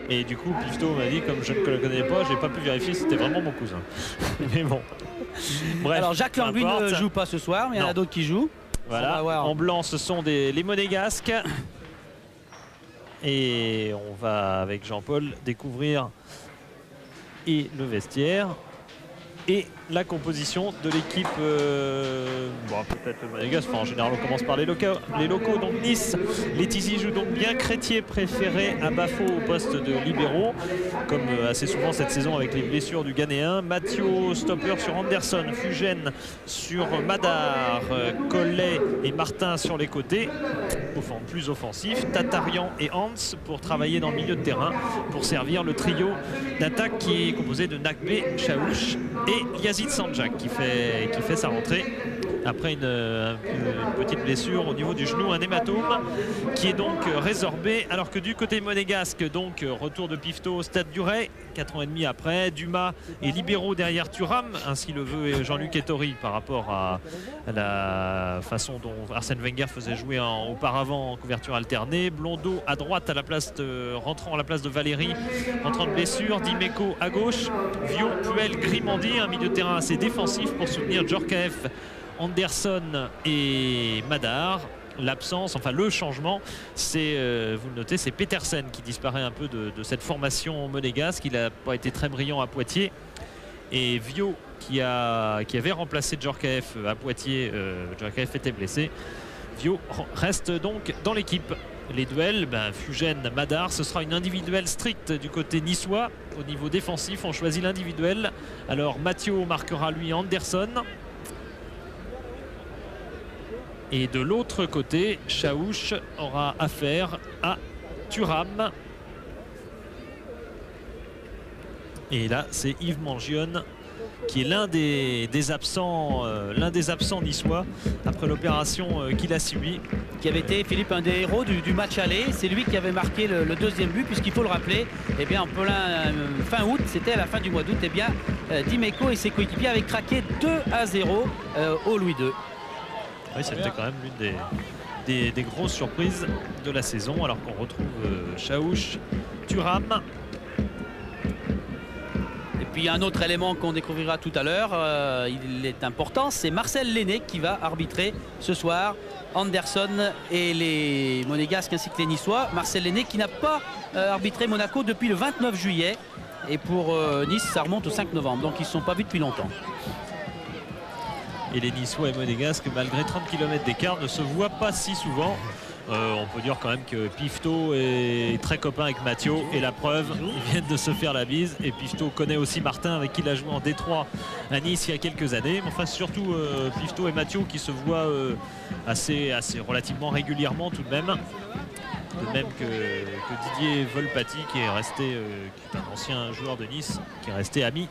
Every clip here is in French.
Et du coup, Pifto m'a dit, comme je ne le connais pas, j'ai pas pu vérifier si c'était vraiment mon cousin. Mais bon. Bref, alors Jacques Langui ne joue pas ce soir, mais il y en a d'autres qui jouent. Voilà, en blanc, ce sont les Monégasques. Et on va, avec Jean-Paul, découvrir et le vestiaire et la composition de l'équipe. Bon, peut-être le Monégasque. Enfin, en général, on commence par les locaux. Donc Nice, Létizy joue donc bien. Crétier préféré à Bafo au poste de libéraux, comme assez souvent cette saison avec les blessures du Ghanéen. Mathieu stopper sur Anderson, Fugène sur Madar, Collet et Martin sur les côtés, plus offensif. Tatarian et Hans pour travailler dans le milieu de terrain, pour servir le trio d'attaque qui est composé de Nakbé, Chaouch et Yazid Sanjak qui fait sa rentrée après une petite blessure au niveau du genou, un hématome qui est donc résorbé, alors que du côté monégasque, donc retour de Pifto au Stade du Ray 4 ans et demi après. Dumas et libéraux derrière Thuram, ainsi le veut Jean-Luc Ettori par rapport à la façon dont Arsène Wenger faisait jouer auparavant en couverture alternée. Blondeau à droite rentrant à la place de Valéry, rentrant de blessure. Dimeco à gauche, Viau, Puel, Grimandi, un milieu de terrain assez défensif pour soutenir Djorkaeff, Anderson et Madar. L'absence, enfin le changement, c'est, vous le notez, c'est Petersen qui disparaît un peu de cette formation monégasque. Il n'a pas été très brillant à Poitiers. Et Viau qui avait remplacé Djorkaeff à Poitiers, Djorkaeff était blessé. Viau reste donc dans l'équipe. Les duels, Fugène, Madar, ce sera une individuelle stricte du côté niçois. Au niveau défensif, on choisit l'individuel. Alors Mathieu marquera lui Anderson. Et de l'autre côté, Chaouch aura affaire à Thuram. Et là, c'est Yves Mangione qui est l'un des absents niçois après l'opération qu'il a subie. Qui avait été, Philippe, un des héros du match aller. C'est lui qui avait marqué le deuxième but, puisqu'il faut le rappeler, eh bien, en plein fin août, c'était à la fin du mois d'août, eh bien, Dimeco et ses coéquipiers avaient craqué 2-0 au Louis II. Oui, c'était quand même l'une des grosses surprises de la saison, alors qu'on retrouve Chaouch, Thuram. Et puis un autre élément qu'on découvrira tout à l'heure, il est important, c'est Marcel Lenné qui va arbitrer ce soir Anderson et les Monégasques ainsi que les Niçois. Marcel Lenné qui n'a pas arbitré Monaco depuis le 29 juillet. Et pour Nice, ça remonte au 5 novembre. Donc ils ne se sont pas vus depuis longtemps. Et les Niçois et Monégasques, malgré 30 km d'écart, ne se voient pas si souvent. On peut dire quand même que Pifto est très copain avec Mathieu, et la preuve, ils viennent de se faire la bise. Et Pifto connaît aussi Martin, avec qui il a joué en Détroit à Nice il y a quelques années. Mais enfin, surtout Pifto et Mathieu qui se voient assez relativement régulièrement tout de même. De même que Didier Volpati qui est un ancien joueur de Nice, qui est resté ami.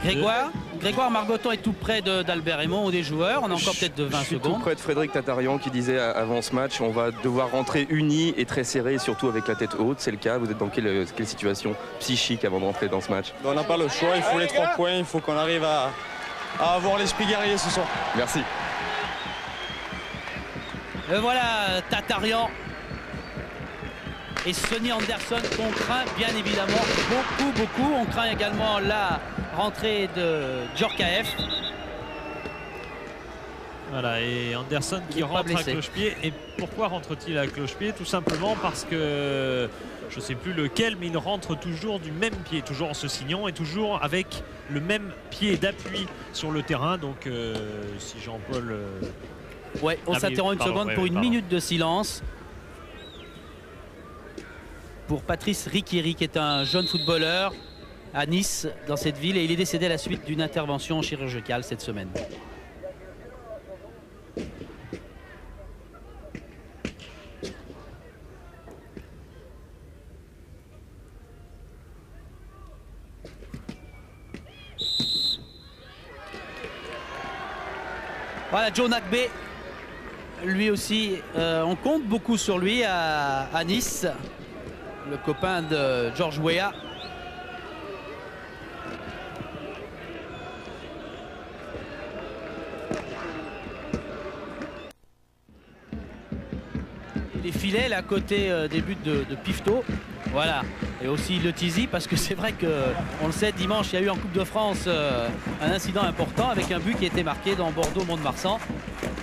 Grégoire Margoton est tout près d'Albert Raymond ou des joueurs. On a encore peut-être 20 secondes. Je suis secondes. tout près de Frédéric Tatarian qui disait avant ce match, on va devoir rentrer unis et très serrés, surtout avec la tête haute. C'est le cas. Vous êtes dans quelle situation psychique avant de rentrer dans ce match? On n'a pas le choix, il faut les 3 points, il faut qu'on arrive à avoir l'esprit guerrier ce soir. Merci. Voilà Tatarian et Sonny Anderson qu'on craint bien évidemment beaucoup. On craint également la rentrée de Djorkaeff. Voilà, et Anderson qui rentre à cloche-pied. Et pourquoi rentre-t-il à cloche-pied? Tout simplement parce que je ne sais plus lequel, mais il rentre toujours du même pied, toujours en se signant et toujours avec le même pied d'appui sur le terrain. Donc si Jean-Paul... Ouais, on s'interrompt une seconde pour une minute de silence pour Patrice Riquieri, qui est un jeune footballeur à Nice, dans cette ville, et il est décédé à la suite d'une intervention chirurgicale cette semaine. Voilà, Joe Nakbé, lui aussi, on compte beaucoup sur lui à Nice, le copain de Georges Weah. Les filets là, à côté des buts de Pifto. Voilà, et aussi le Tizi, parce que c'est vrai qu'on le sait, dimanche il y a eu en Coupe de France un incident important avec un but qui a été marqué dans Bordeaux-Mont-de-Marsan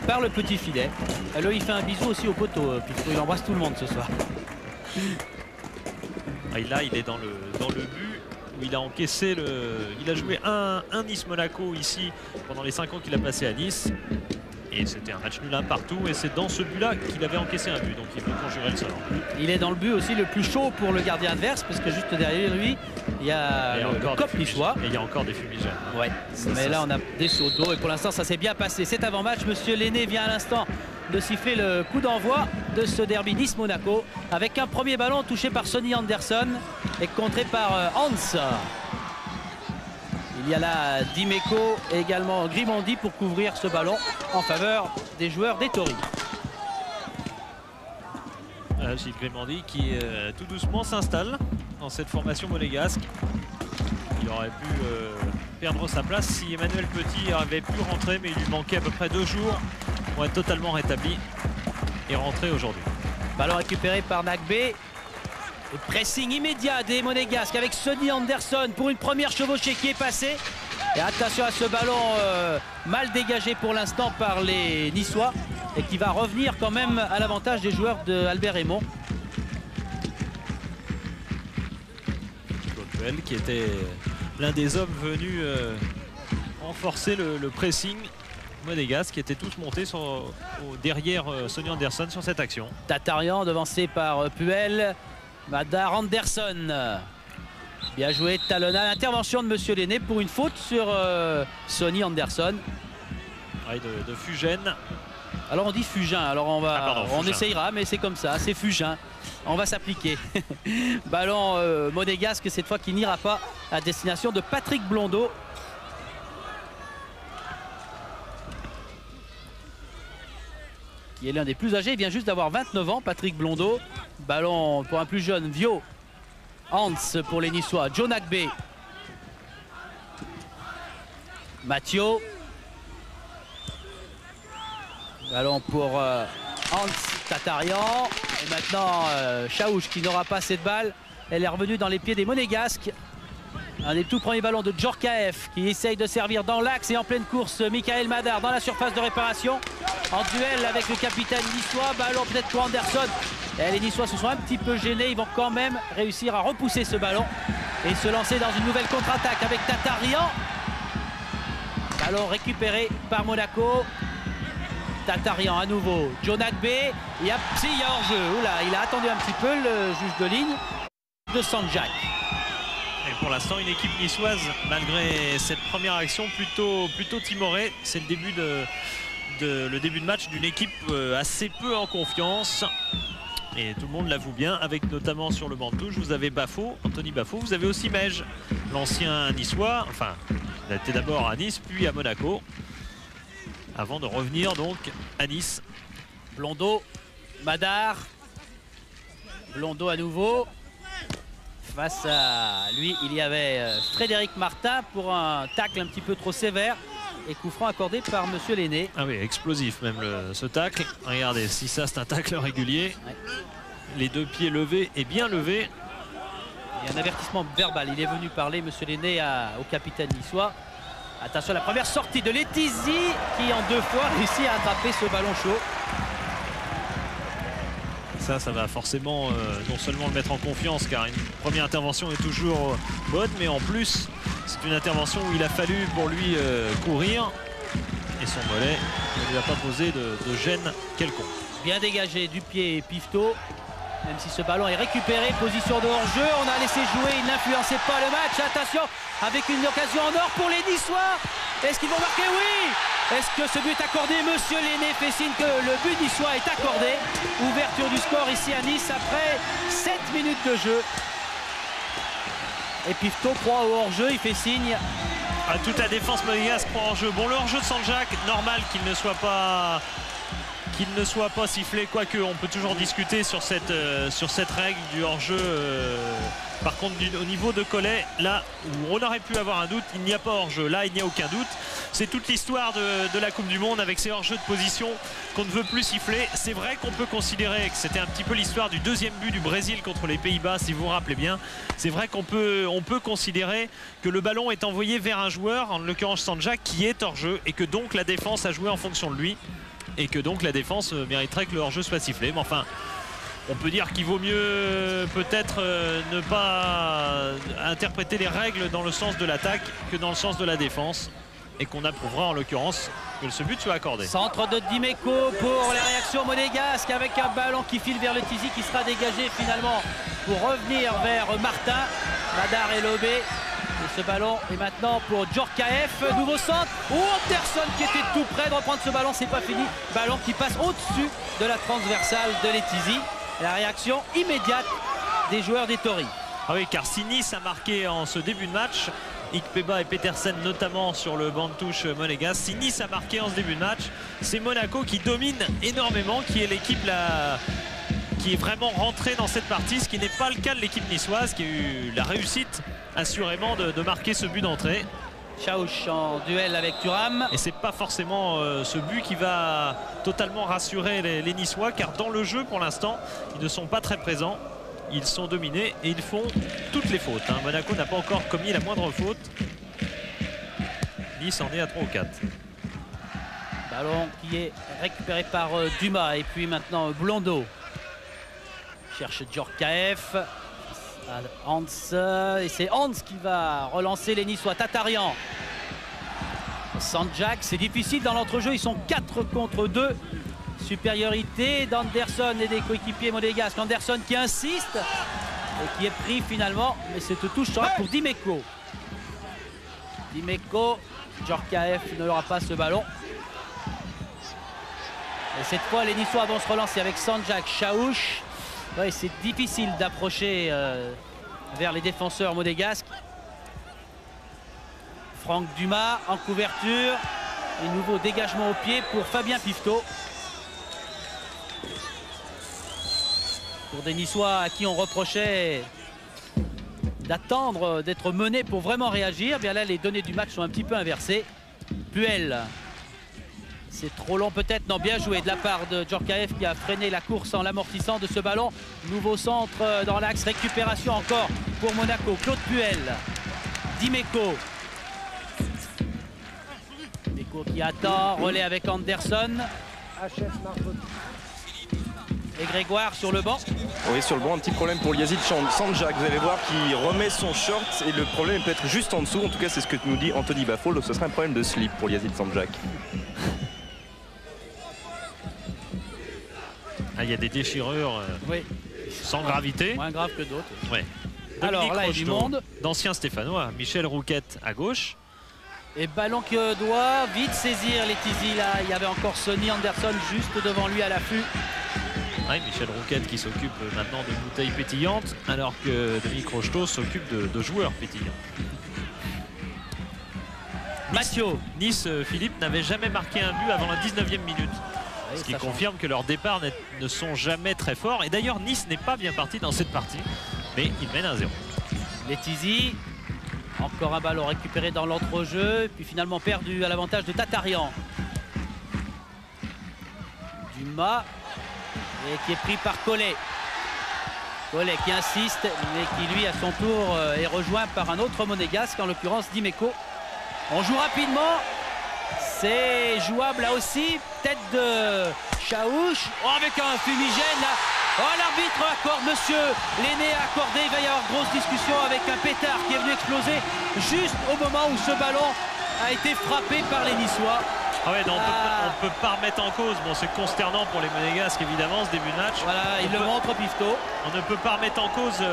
par le petit filet. Et là il fait un bisou aussi au poteau, puisqu'il embrasse tout le monde ce soir. Et là il est dans le but où il a encaissé il a joué un Nice-Monaco ici pendant les 5 ans qu'il a passé à Nice. Et c'était un match nul 1 partout, et c'est dans ce but-là qu'il avait encaissé un but, donc il veut conjurer le sort. Il est dans le but aussi le plus chaud pour le gardien adverse, parce que juste derrière lui, il y a le Cop niçois. Et il y a encore des fumigènes. Ouais, mais là on a des sauts d'eau, et pour l'instant ça s'est bien passé. C'est avant-match, monsieur Lenné vient à l'instant de siffler le coup d'envoi de ce derby Nice-Monaco, avec un premier ballon touché par Sonny Anderson et contré par Hans. Il y a là Dimeco et également Grimandi pour couvrir ce ballon en faveur des joueurs d'Ettori. Gilles Grimandi qui tout doucement s'installe dans cette formation monégasque. Il aurait pu perdre sa place si Emmanuel Petit avait pu rentrer, mais il lui manquait à peu près 2 jours pour être totalement rétabli et rentrer aujourd'hui. Ballon récupéré par Nagbé. Le pressing immédiat des Monégasques avec Sonny Anderson pour une première chevauchée qui est passée. Et attention à ce ballon mal dégagé pour l'instant par les Niçois et qui va revenir quand même à l'avantage des joueurs de Albert Raymond. Claude Puel qui était l'un des hommes venus renforcer le pressing monégasque, qui étaient tous montés derrière Sonny Anderson sur cette action. Tatarian devancé par Puel. Madar Anderson. Bien joué, talonna l'intervention de monsieur Lenné pour une faute sur Sonny Anderson. Ouais, de Fugène. Alors on dit Fugin, alors on essayera, mais c'est comme ça, c'est Fugin. On va s'appliquer. Ballon monégasque cette fois qui n'ira pas à destination de Patrick Blondeau. Qui est l'un des plus âgés, il vient juste d'avoir 29 ans, Patrick Blondeau. Ballon pour un plus jeune, Vio. Hans pour les Niçois, Joe Nagbé. Mathieu. Ballon pour Hans Tatarian. Et maintenant Chaouch qui n'aura pas cette balle. Elle est revenue dans les pieds des Monégasques. Un des tout premiers ballons de Djorkaeff qui essaye de servir dans l'axe et en pleine course. Michael Madar dans la surface de réparation. En duel avec le capitaine niçois. Ballon peut-être pour Anderson. Et les Niçois se sont un petit peu gênés. Ils vont quand même réussir à repousser ce ballon et se lancer dans une nouvelle contre-attaque avec Tatarian. Ballon récupéré par Monaco. Tatarian à nouveau. Joe Nagbé. Il y a hors-jeu. Oula, il a attendu un petit peu le juge de ligne de Sanjak. Et pour l'instant, une équipe niçoise, malgré cette première action, plutôt timorée. C'est le début de match d'une équipe assez peu en confiance. Et tout le monde l'avoue bien, avec notamment sur le banc de touche, vous avez Bafo, Anthony Bafo, vous avez aussi Mej, l'ancien niçois. Enfin, il a été d'abord à Nice, puis à Monaco, avant de revenir donc à Nice. Blondeau, Madar. Blondeau à nouveau. Face à lui, il y avait Frédéric Martin pour un tacle un petit peu trop sévère. Et coup franc accordé par monsieur Lenné. Ah oui, explosif même ce tacle. Regardez, si ça c'est un tacle régulier. Ouais. Les 2 pieds levés et bien levés. Il y a un avertissement verbal. Il est venu parler, monsieur Lenné, au capitaine niçois. Attention à la première sortie de Letizy qui en 2 fois réussit à attraper ce ballon chaud. Ça va forcément non seulement le mettre en confiance, car une première intervention est toujours bonne, mais en plus c'est une intervention où il a fallu pour lui courir, et son mollet ne lui a pas posé de gêne quelconque. Bien dégagé du pied Pifto, même si ce ballon est récupéré, position de hors-jeu. On a laissé jouer, il n'influençait pas le match. Attention, avec une occasion en or pour les Niçois. Est-ce qu'ils vont marquer? Oui. Est-ce que ce but est accordé? Monsieur Lenné fait signe que le but niçois est accordé. Ouverture du score ici à Nice après 7 minutes de jeu. Et Pifto croit au hors-jeu, il fait signe. À toute la défense monégasque croit en jeu. Bon, le hors-jeu de Sanjak, normal qu'il ne soit pas qu'il ne soit pas sifflé, quoique on peut toujours discuter sur cette règle du hors-jeu. Par contre, au niveau de Collet, là où on aurait pu avoir un doute, il n'y a pas hors-jeu. Là, il n'y a aucun doute. C'est toute l'histoire de la Coupe du Monde avec ces hors-jeux de position qu'on ne veut plus siffler. C'est vrai qu'on peut considérer que c'était un petit peu l'histoire du deuxième but du Brésil contre les Pays-Bas, si vous vous rappelez bien. C'est vrai qu'on peut considérer que le ballon est envoyé vers un joueur, en l'occurrence Sanjak, qui est hors-jeu, et que donc la défense a joué en fonction de lui, et que donc la défense mériterait que le hors-jeu soit sifflé. Mais enfin, on peut dire qu'il vaut mieux peut-être ne pas interpréter les règles dans le sens de l'attaque que dans le sens de la défense, et qu'on approuvera en l'occurrence que ce but soit accordé. Centre de Dimeco pour les réactions monégasques avec un ballon qui file vers le Tizi qui sera dégagé finalement pour revenir vers Martin. Madar est lobé. Et ce ballon est maintenant pour Djorkaeff. Nouveau centre. Anderson qui était tout près de reprendre ce ballon. C'est pas fini. Ballon qui passe au-dessus de la transversale de Letizy. La réaction immédiate des joueurs des Tori. Ah oui, car si Nice a marqué en ce début de match, Ikpeba et Petersen notamment sur le banc de touche monégasque, si Nice a marqué en ce début de match, c'est Monaco qui domine énormément, qui est l'équipe qui est vraiment rentrée dans cette partie, ce qui n'est pas le cas de l'équipe niçoise qui a eu la réussite assurément de marquer ce but d'entrée. Chaouch en duel avec Thuram. Et c'est pas forcément ce but qui va totalement rassurer les Niçois, car dans le jeu pour l'instant ils ne sont pas très présents. Ils sont dominés et ils font toutes les fautes. Monaco n'a pas encore commis la moindre faute. Nice en est à 3 ou 4. Ballon qui est récupéré par Dumas. Et puis maintenant Blondeau cherche Djorkaeff. Hans. Et c'est Hans qui va relancer les Niçois. Tatarian. Sanjak, c'est difficile dans l'entrejeu. Ils sont 4 contre 2. Supériorité d'Anderson et des coéquipiers monégasques. Anderson qui insiste et qui est pris finalement, mais cette touche sera pour Dimeco. Dimeco, Djorkaeff n'aura pas ce ballon. Et cette fois les Niçois vont se relancer avec Sanjak, Chaouch. Ouais, c'est difficile d'approcher vers les défenseurs monégasques. Franck Dumas en couverture. Et nouveau dégagement au pied pour Fabien Pifto. Pour des Niçois à qui on reprochait d'attendre, d'être menés pour vraiment réagir, bien là les données du match sont un petit peu inversées. Puel, c'est trop long peut-être, non, bien joué de la part de Djorkaeff qui a freiné la course en l'amortissant de ce ballon. Nouveau centre dans l'axe, récupération encore pour Monaco. Claude Puel, Dimeco. Dimeco qui attend, relais avec Anderson. Et Grégoire sur le banc. Oui, sur le banc, un petit problème pour Yazid Sanjak. Vous allez voir qu'il remet son short et le problème est peut-être juste en dessous. En tout cas, c'est ce que nous dit Anthony Baffol. Ce serait un problème de slip pour Yazid Sanjak. Ah, il y a des déchirures oui, sans gravité. Moins grave que d'autres. Ouais. Alors là, il y a du monde. D'anciens Stéphanois. Michel Rouquette à gauche. Et ballon qui doit vite saisir Letizy. Là, il y avait encore Sonny Anderson juste devant lui à l'affût. Oui, Michel Rouquette qui s'occupe maintenant de bouteilles pétillantes, alors que Denis Crocheteau s'occupe de joueurs pétillants. Mathieu. Nice, Philippe, n'avait jamais marqué un but avant la 19e minute. Ce qui confirme que leurs départs ne sont jamais très forts. Et d'ailleurs, Nice n'est pas bien parti dans cette partie, mais il mène 1-0. Letizy, encore un ballon récupéré dans l'entrejeu, puis finalement perdu à l'avantage de Tatarian. Dumas. Et qui est pris par Collet. Collet qui insiste, mais qui lui à son tour est rejoint par un autre monégasque, en l'occurrence Dimeco. On joue rapidement. C'est jouable là aussi. Tête de Chaouch. Oh, avec un fumigène là. Oh, l'arbitre accorde, monsieur Lenné a accordé. Il va y avoir grosse discussion avec un pétard qui est venu exploser juste au moment où ce ballon a été frappé par les Niçois. Ah ouais, on ne peut pas remettre en cause. Bon, c'est consternant pour les Monégasques évidemment ce début de match. Voilà, il le montre Pifto. On ne peut pas remettre en cause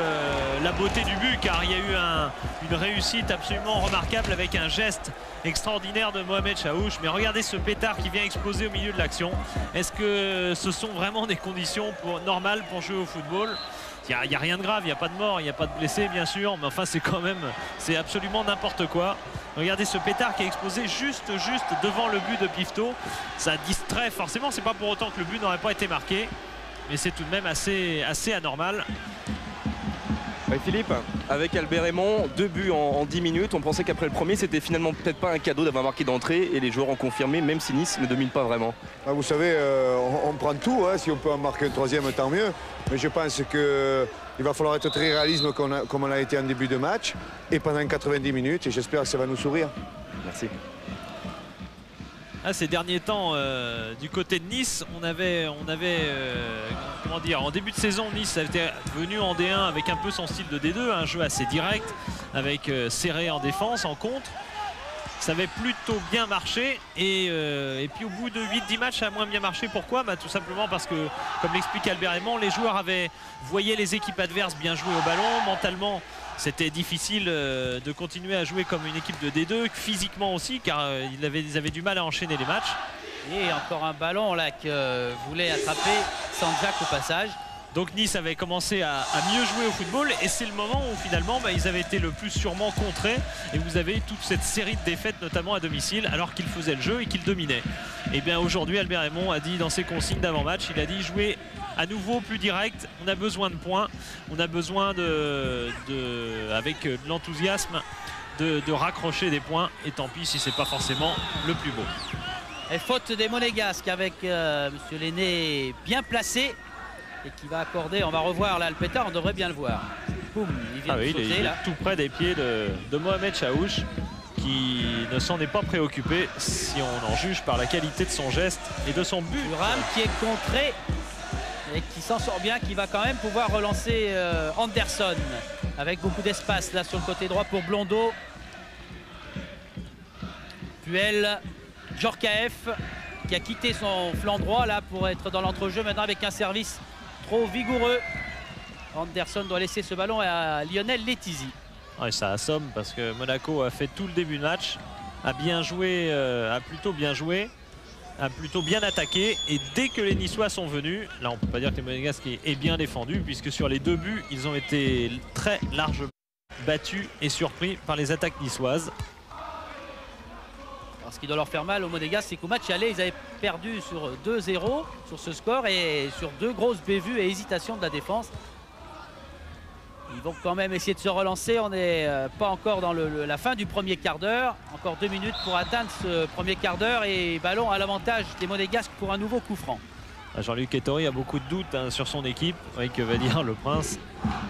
la beauté du but, car il y a eu une réussite absolument remarquable avec un geste extraordinaire de Mohamed Chaouch. Mais regardez ce pétard qui vient exploser au milieu de l'action. Est-ce que ce sont vraiment des conditions normales pour jouer au football? Il n'y a rien de grave, il n'y a pas de mort, il n'y a pas de blessés bien sûr, mais enfin c'est quand même, c'est absolument n'importe quoi. Regardez ce pétard qui est explosé juste devant le but de Pifto. Ça distrait forcément, c'est pas pour autant que le but n'aurait pas été marqué, mais c'est tout de même assez anormal. Ouais, Philippe, avec Albert Raymond, 2 buts en 10 minutes, on pensait qu'après le premier c'était finalement peut-être pas un cadeau d'avoir marqué d'entrée et les joueurs ont confirmé, même si Nice ne domine pas vraiment. Vous savez, on prend tout, hein, si on peut en marquer un troisième tant mieux, mais je pense qu'il va falloir être très réaliste comme on a été en début de match et pendant 90 minutes et j'espère que ça va nous sourire. Merci. Ces derniers temps, du côté de Nice, on avait comment dire, en début de saison, Nice était venu en D1 avec un peu son style de D2, un jeu assez direct, avec serré en défense, en contre. Ça avait plutôt bien marché et puis au bout de 8-10 matchs, ça a moins bien marché. Pourquoi? Tout simplement parce que, comme l'explique Albert Raymond, les joueurs voyaient les équipes adverses bien jouer au ballon. Mentalement, c'était difficile de continuer à jouer comme une équipe de D2, physiquement aussi, car ils avaient du mal à enchaîner les matchs. Et encore un ballon là que voulait attraper Sanjak au passage. Donc Nice avait commencé à mieux jouer au football et c'est le moment où finalement ils avaient été le plus sûrement contrés et vous avez toute cette série de défaites notamment à domicile alors qu'ils faisaient le jeu et qu'ils dominaient. Et bien aujourd'hui Albert Raymond a dit dans ses consignes d'avant-match, il a dit jouer à nouveau plus direct, on a besoin de points, on a besoin avec de l'enthousiasme de raccrocher des points et tant pis si c'est pas forcément le plus beau. Et faute des Monégasques avec Monsieur Lenné bien placé. Et qui va accorder, on va revoir là le pétard, on devrait bien le voir. Boum, il vient de sauter, il est là. tout près des pieds de Mohamed Chaouch qui ne s'en est pas préoccupé si on en juge par la qualité de son geste et de son but. Thuram qui est contré et qui s'en sort bien, qui va quand même pouvoir relancer Anderson avec beaucoup d'espace là sur le côté droit pour Blondeau. Puel, Djorkaeff qui a quitté son flanc droit là pour être dans l'entrejeu maintenant avec un service trop vigoureux. Anderson doit laisser ce ballon à Lionel Letizy. Ouais, ça assomme parce que Monaco a fait tout le début de match, a plutôt bien joué, a plutôt bien attaqué et dès que les Niçois sont venus, là on peut pas dire que les Monégasques aient bien défendu puisque sur les 2 buts ils ont été très largement battus et surpris par les attaques niçoises. Alors, ce qui doit leur faire mal aux Monégasques, c'est qu'au match aller, ils avaient perdu sur 2-0 sur ce score et sur 2 grosses bévues et hésitations de la défense. Ils vont quand même essayer de se relancer. On n'est pas encore dans la fin du premier quart d'heure. Encore 2 minutes pour atteindre ce premier quart d'heure et ballon à l'avantage des Monégasques pour un nouveau coup franc. Jean-Luc Ettori a beaucoup de doutes sur son équipe. Oui, que va dire le Prince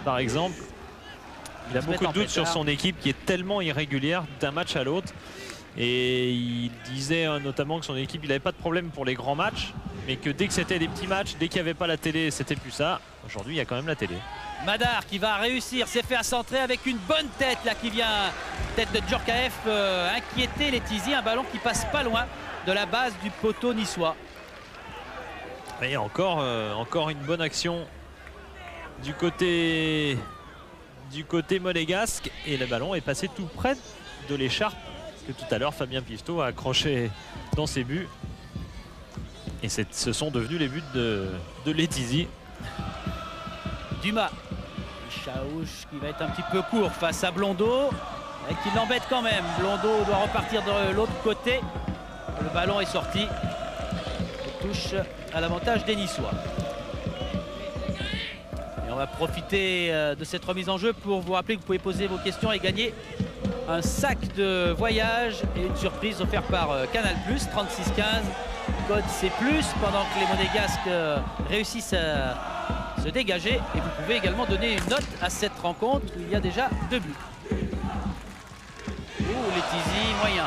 par exemple. Il a beaucoup de doutes sur son équipe qui est tellement irrégulière d'un match à l'autre. Et il disait notamment que son équipe, il n'avait pas de problème pour les grands matchs, mais que dès que c'était des petits matchs, dès qu'il n'y avait pas la télé, c'était plus ça. Aujourd'hui, il y a quand même la télé. Madar qui va réussir, s'est fait à centrer avec une bonne tête là qui vient, tête de Djorkaeff, inquiéter Letizy, un ballon qui passe pas loin de la base du poteau niçois. Et encore une bonne action du côté monégasque et le ballon est passé tout près de l'écharpe que tout à l'heure Fabien Pifto a accroché dans ses buts et ce sont devenus les buts de Letizy. Dumas, Chaouch qui va être un petit peu court face à Blondeau et qui l'embête quand même. Blondeau doit repartir de l'autre côté, le ballon est sorti et touche à l'avantage des Niçois. Et on va profiter de cette remise en jeu pour vous rappeler que vous pouvez poser vos questions et gagner un sac de voyage et une surprise offerte par Canal+, 36-15, code C+, pendant que les Monégasques réussissent à se dégager. Et vous pouvez également donner une note à cette rencontre où il y a déjà 2 buts. Letizy, moyen.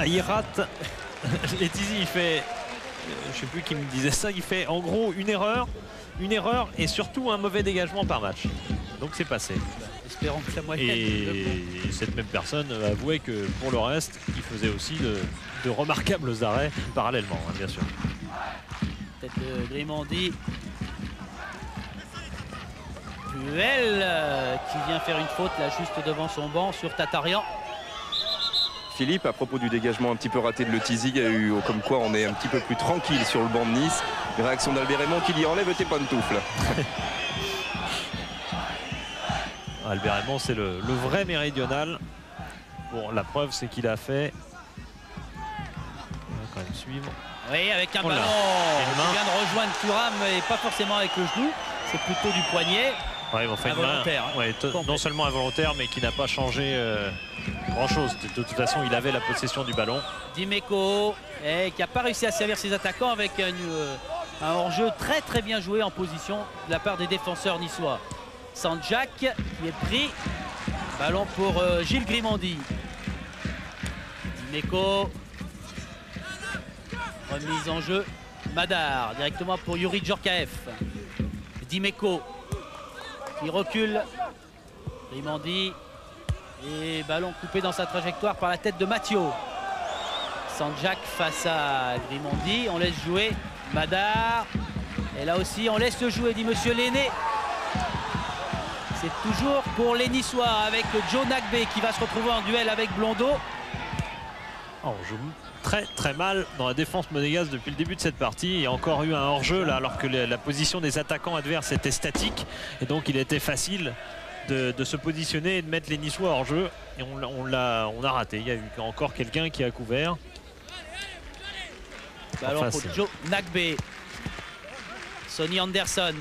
Il rate. Letizy, il fait, je sais plus qui me disait ça, il fait en gros une erreur et surtout un mauvais dégagement par match. Donc c'est passé. Espérons que la moyenne. Et cette même personne avouait que pour le reste, il faisait aussi de remarquables arrêts parallèlement, hein, bien sûr. Tête de Grimandi. Puel qui vient faire une faute là juste devant son banc sur Tatarian. Philippe, à propos du dégagement un petit peu raté de Le Tizi, il y a eu comme quoi on est un petit peu plus tranquille sur le banc de Nice. Réaction d'Albert Raymond qui dit enlève tes pantoufles. Albert Raymond, c'est le vrai méridional. Bon, la preuve, c'est qu'il a fait. On va quand même suivre. Oui, avec un Oh là, ballon une main. qui vient de rejoindre Thuram, mais pas forcément avec le genou. C'est plutôt du poignet. Ouais, ils ont fait une main, Involontaire, hein. ouais, non seulement involontaire, mais qui n'a pas changé grand-chose. De toute façon, il avait la possession du ballon. Dimeco, qui n'a pas réussi à servir ses attaquants avec un hors-jeu très très bien joué en position de la part des défenseurs niçois. Sanjak qui est pris. Ballon pour Gilles Grimandi. Dimeco. Remise en jeu. Madar directement pour Yuri Djorkaeff. Dimeco qui recule. Grimandi. Et ballon coupé dans sa trajectoire par la tête de Mattio. Sanjak face à Grimandi. On laisse jouer Madar. Et là aussi, on laisse jouer, dit Monsieur Lenné. C'est toujours pour les Niçois avec Joe Nagbe qui va se retrouver en duel avec Blondeau. Oh, on joue très très mal dans la défense monégasque depuis le début de cette partie. Il y a encore eu un hors-jeu là, alors que la position des attaquants adverses était statique. Et donc il était facile de se positionner et de mettre les Niçois hors jeu. Et on a raté. Il y a eu encore quelqu'un qui a couvert. Ballon Enfin, pour Joe Nagbe. Sonny Anderson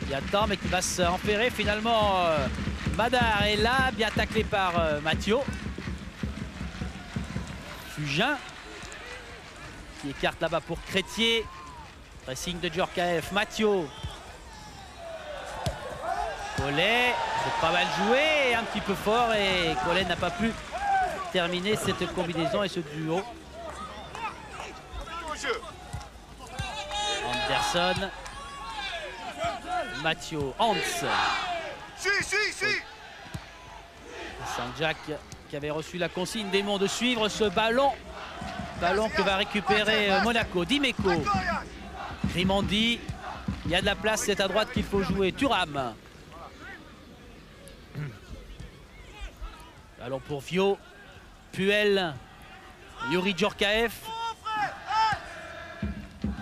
qui attend mais qui va s'empérer finalement. Madar est là, bien taclé par Mattio. Fugin qui écarte là-bas pour Crétier. Pressing de Djorkaeff. Mattio. Collet, c'est pas mal joué, un petit peu fort et Collet n'a pas pu terminer cette combinaison et ce duo. Anderson. Mattio. Hans. Sanjak qui avait reçu la consigne des Monts de suivre ce ballon. Ballon que va récupérer Monaco. Dimeco. Grimandi. Il y a de la place, c'est à droite qu'il faut jouer. Thuram. Ballon pour Vio. Puel. Yuri Djorkaeff.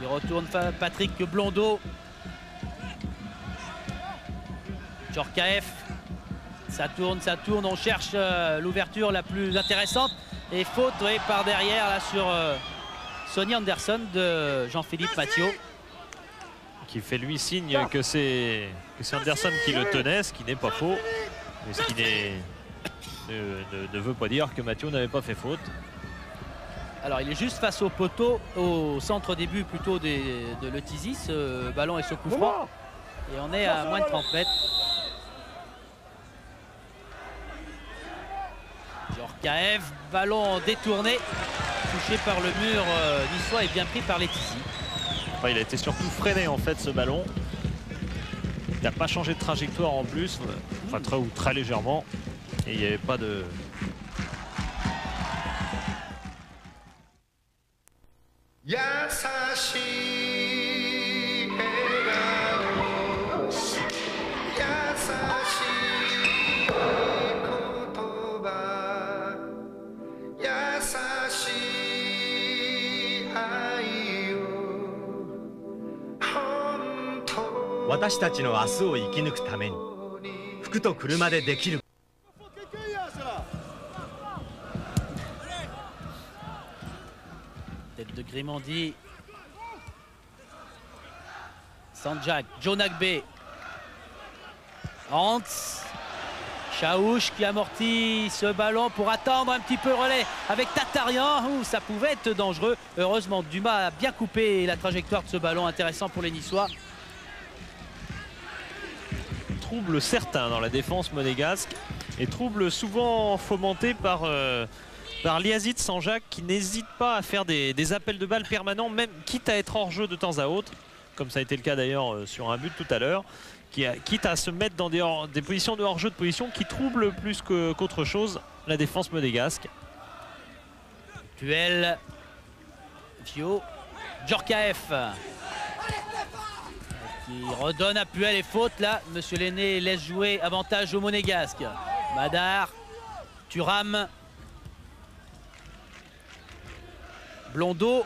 Il retourne Patrick Blondeau. Djorkaeff. Ça tourne, on cherche l'ouverture la plus intéressante. Et faute par derrière là, sur Sonny Anderson de Jean-Philippe Mattio. Qui fait lui signe que c'est Anderson qui le tenait, ce qui n'est pas faux. Mais ce qui ne veut pas dire que Mattio n'avait pas fait faute. Alors il est juste face au poteau, au centre début plutôt de Le Tizi, ce ballon et ce coup franc. Et on est à moins de 30 mètres. Djorkaeff, ballon détourné, touché par le mur niçois et bien pris par les Tizi. Enfin, il a été surtout freiné en fait ce ballon. Il n'a pas changé de trajectoire en plus, enfin très légèrement. Et il n'y avait pas de... Tête de Grimandi. Sanjak, Joe Nagbe. Hans. Chaouch qui amortit ce ballon pour attendre un petit peu relais avec Tatarian. Ouh, ça pouvait être dangereux. Heureusement, Dumas a bien coupé la trajectoire de ce ballon, intéressant pour les Niçois. Trouble certain dans la défense monégasque et trouble souvent fomenté par Lyazid Sanjak qui n'hésite pas à faire des appels de balles permanents, même quitte à être hors jeu de temps à autre, comme ça a été le cas d'ailleurs sur un but tout à l'heure, quitte à se mettre dans des positions de hors-jeu, de positions qui troublent plus qu'autre chose la défense monégasque. Puel, Vio, Djorkaeff qui redonne à Puel et faute là. Monsieur Lenné laisse jouer, avantage au monégasque. Madar, Thuram, Blondeau.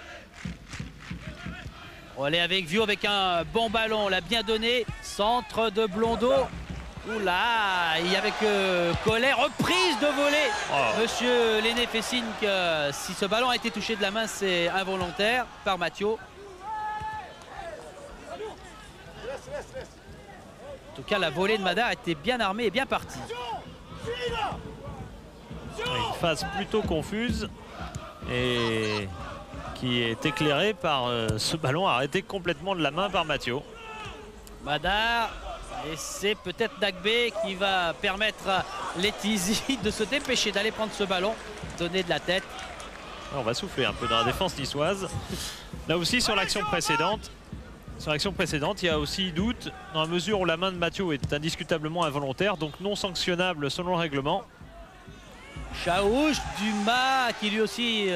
Relais avec Vieux avec un bon ballon. On l'a bien donné. Centre de Blondeau. Oula, il y avait que Collet. Reprise de volée. Oh. Monsieur Lenné fait signe que si ce ballon a été touché de la main, c'est involontaire par Mathieu. En tout cas, la volée de Madar était bien armée et bien partie. Une phase plutôt confuse et qui est éclairée par ce ballon arrêté complètement de la main par Mathieu. Madar, et c'est peut-être Dagbé qui va permettre à Letizy de se dépêcher d'aller prendre ce ballon, donner de la tête. On va souffler un peu dans la défense niçoise. Là aussi sur l'action précédente. Sur l'action précédente, il y a aussi doute dans la mesure où la main de Mathieu est indiscutablement involontaire, donc non sanctionnable selon le règlement. Chaouch, Dumas qui lui aussi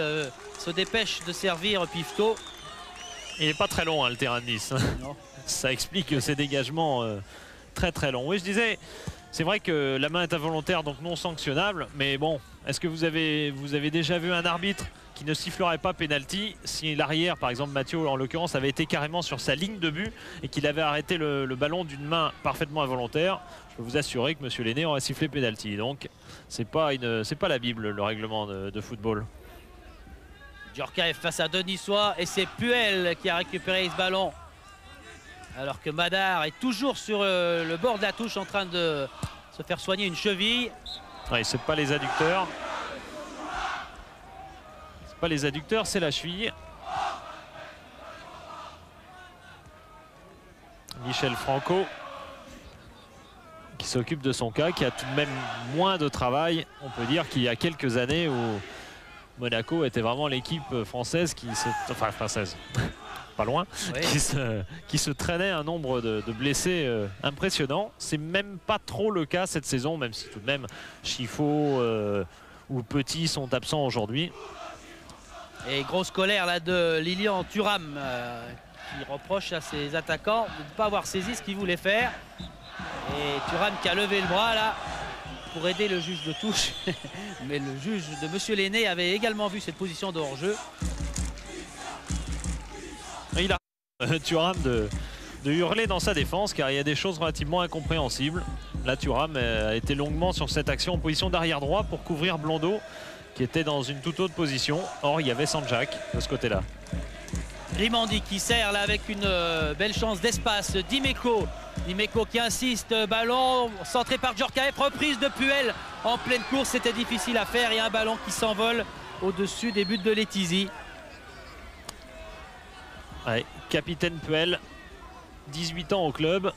se dépêche de servir Pifto. Il n'est pas très long hein, le terrain de Nice. Non. Ça explique ces dégagements très longs. Oui, je disais, c'est vrai que la main est involontaire, donc non sanctionnable. Mais bon, est-ce que vous avez déjà vu un arbitre qui ne sifflerait pas pénalty si l'arrière, par exemple Mathieu en l'occurrence, avait été carrément sur sa ligne de but et qu'il avait arrêté le ballon d'une main parfaitement involontaire? Je peux vous assurer que monsieur Lenné aurait sifflé pénalty. Donc c'est pas la Bible le règlement de football. Djorkaeff face à deux Niçois et c'est Puel qui a récupéré ce ballon. Alors que Madar est toujours sur le bord de la touche en train de se faire soigner une cheville. Ouais, c'est pas les adducteurs. C'est pas les adducteurs, c'est la cheville. Michel Franco qui s'occupe de son cas, qui a tout de même moins de travail. On peut dire qu'il y a quelques années où Monaco était vraiment l'équipe française enfin française, pas loin, oui. qui se traînait un nombre de blessés impressionnant. C'est même pas trop le cas cette saison, même si tout de même Chifo ou Petit sont absents aujourd'hui. Et grosse colère là de Lilian Thuram qui reproche à ses attaquants de ne pas avoir saisi ce qu'il voulait faire. Et Thuram qui a levé le bras là pour aider le juge de touche. Mais le juge de monsieur Lenné avait également vu cette position de hors-jeu. Il a Thuram de hurler dans sa défense car il y a des choses relativement incompréhensibles. Là Thuram a été longuement sur cette action en position d'arrière droit pour couvrir Blondeau qui était dans une toute autre position. Or il y avait Sanjak de ce côté-là. Grimandi qui sert là avec une belle chance d'espace. Dimeco qui insiste, ballon centré par Djorkaeff, reprise de Puel en pleine course, c'était difficile à faire. Il y a un ballon qui s'envole au-dessus des buts de Letizy. Ouais, capitaine Puel, 18 ans au club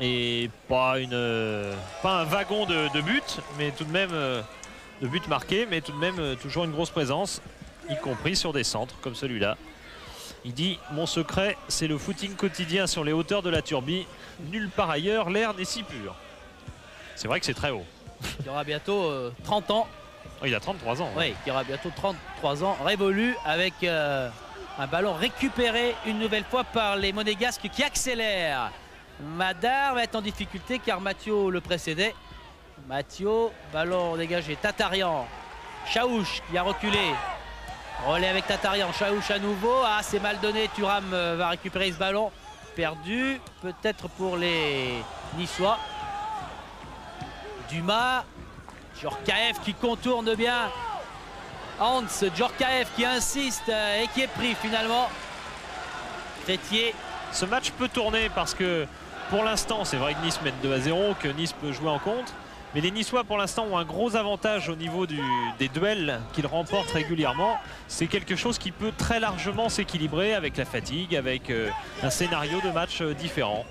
et pas un wagon de but, mais tout de même de but marqué, mais tout de même toujours une grosse présence, y compris sur des centres comme celui-là. Il dit « Mon secret, c'est le footing quotidien sur les hauteurs de la Turbie. Nulle part ailleurs, l'air n'est si pur. » C'est vrai que c'est très haut. Il aura bientôt 30 ans. Oh, il a 33 ans. Oui, il aura bientôt 33 ans. Révolu avec un ballon récupéré une nouvelle fois par les Monégasques qui accélèrent. Madar va être en difficulté car Mathieu le précédait. Mathieu, ballon dégagé. Tatarian. Chaouch qui a reculé. Relais avec Tatarian, Chaouch à nouveau. Ah, c'est mal donné. Thuram va récupérer ce ballon. Perdu, peut-être pour les Niçois. Dumas. Djorkaeff qui contourne bien. Hans, Djorkaeff qui insiste et qui est pris finalement. Crétier. Ce match peut tourner parce que pour l'instant, c'est vrai que Nice mène 2-0, que Nice peut jouer en contre. Mais les Niçois pour l'instant ont un gros avantage au niveau des duels qu'ils remportent régulièrement. C'est quelque chose qui peut très largement s'équilibrer avec la fatigue, avec un scénario de match différent.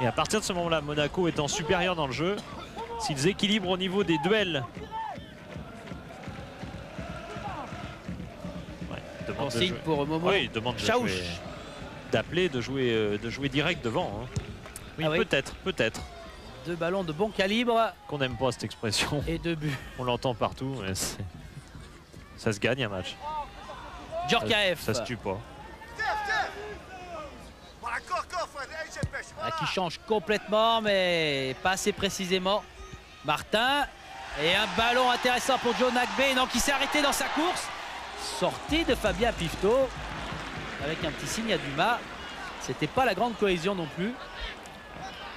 Et à partir de ce moment-là, Monaco étant supérieur dans le jeu, s'ils équilibrent au niveau des duels. Ouais, on signe pour Momo. Oui, il demande d'appeler, de jouer direct devant. Hein. Oui, oui. Peut-être. Deux ballons de bon calibre. Qu'on n'aime pas cette expression. Et deux buts. On l'entend partout, mais ça se gagne un match. Djorkaeff. Ça se tue pas. Qui change complètement, mais pas assez précisément. Martin. Et un ballon intéressant pour Joe Nagbé. Non, qui s'est arrêté dans sa course. Sortie de Fabien Pifto avec un petit signe à Dumas. C'était pas la grande cohésion non plus.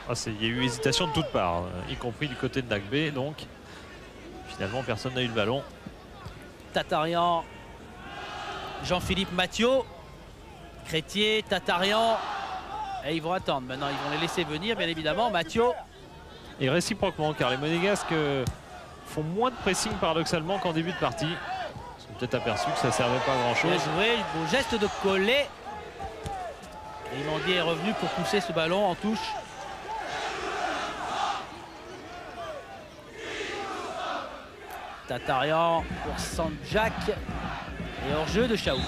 Ah, il y a eu hésitation de toutes parts, y compris du côté de Nagbe. Donc finalement personne n'a eu le ballon. Tatarian, Jean-Philippe Mathieu, Crétier, Tatarian. Et ils vont attendre maintenant, ils vont les laisser venir bien évidemment. Mathieu. Et réciproquement, car les Monégasques font moins de pressing paradoxalement qu'en début de partie. Ils sont peut-être aperçus que ça ne servait pas à grand chose. Bien joué, beau geste de coller. Et Imandi est revenu pour pousser ce ballon en touche. Tatarian pour Sandjak. Et hors-jeu de Chaouch.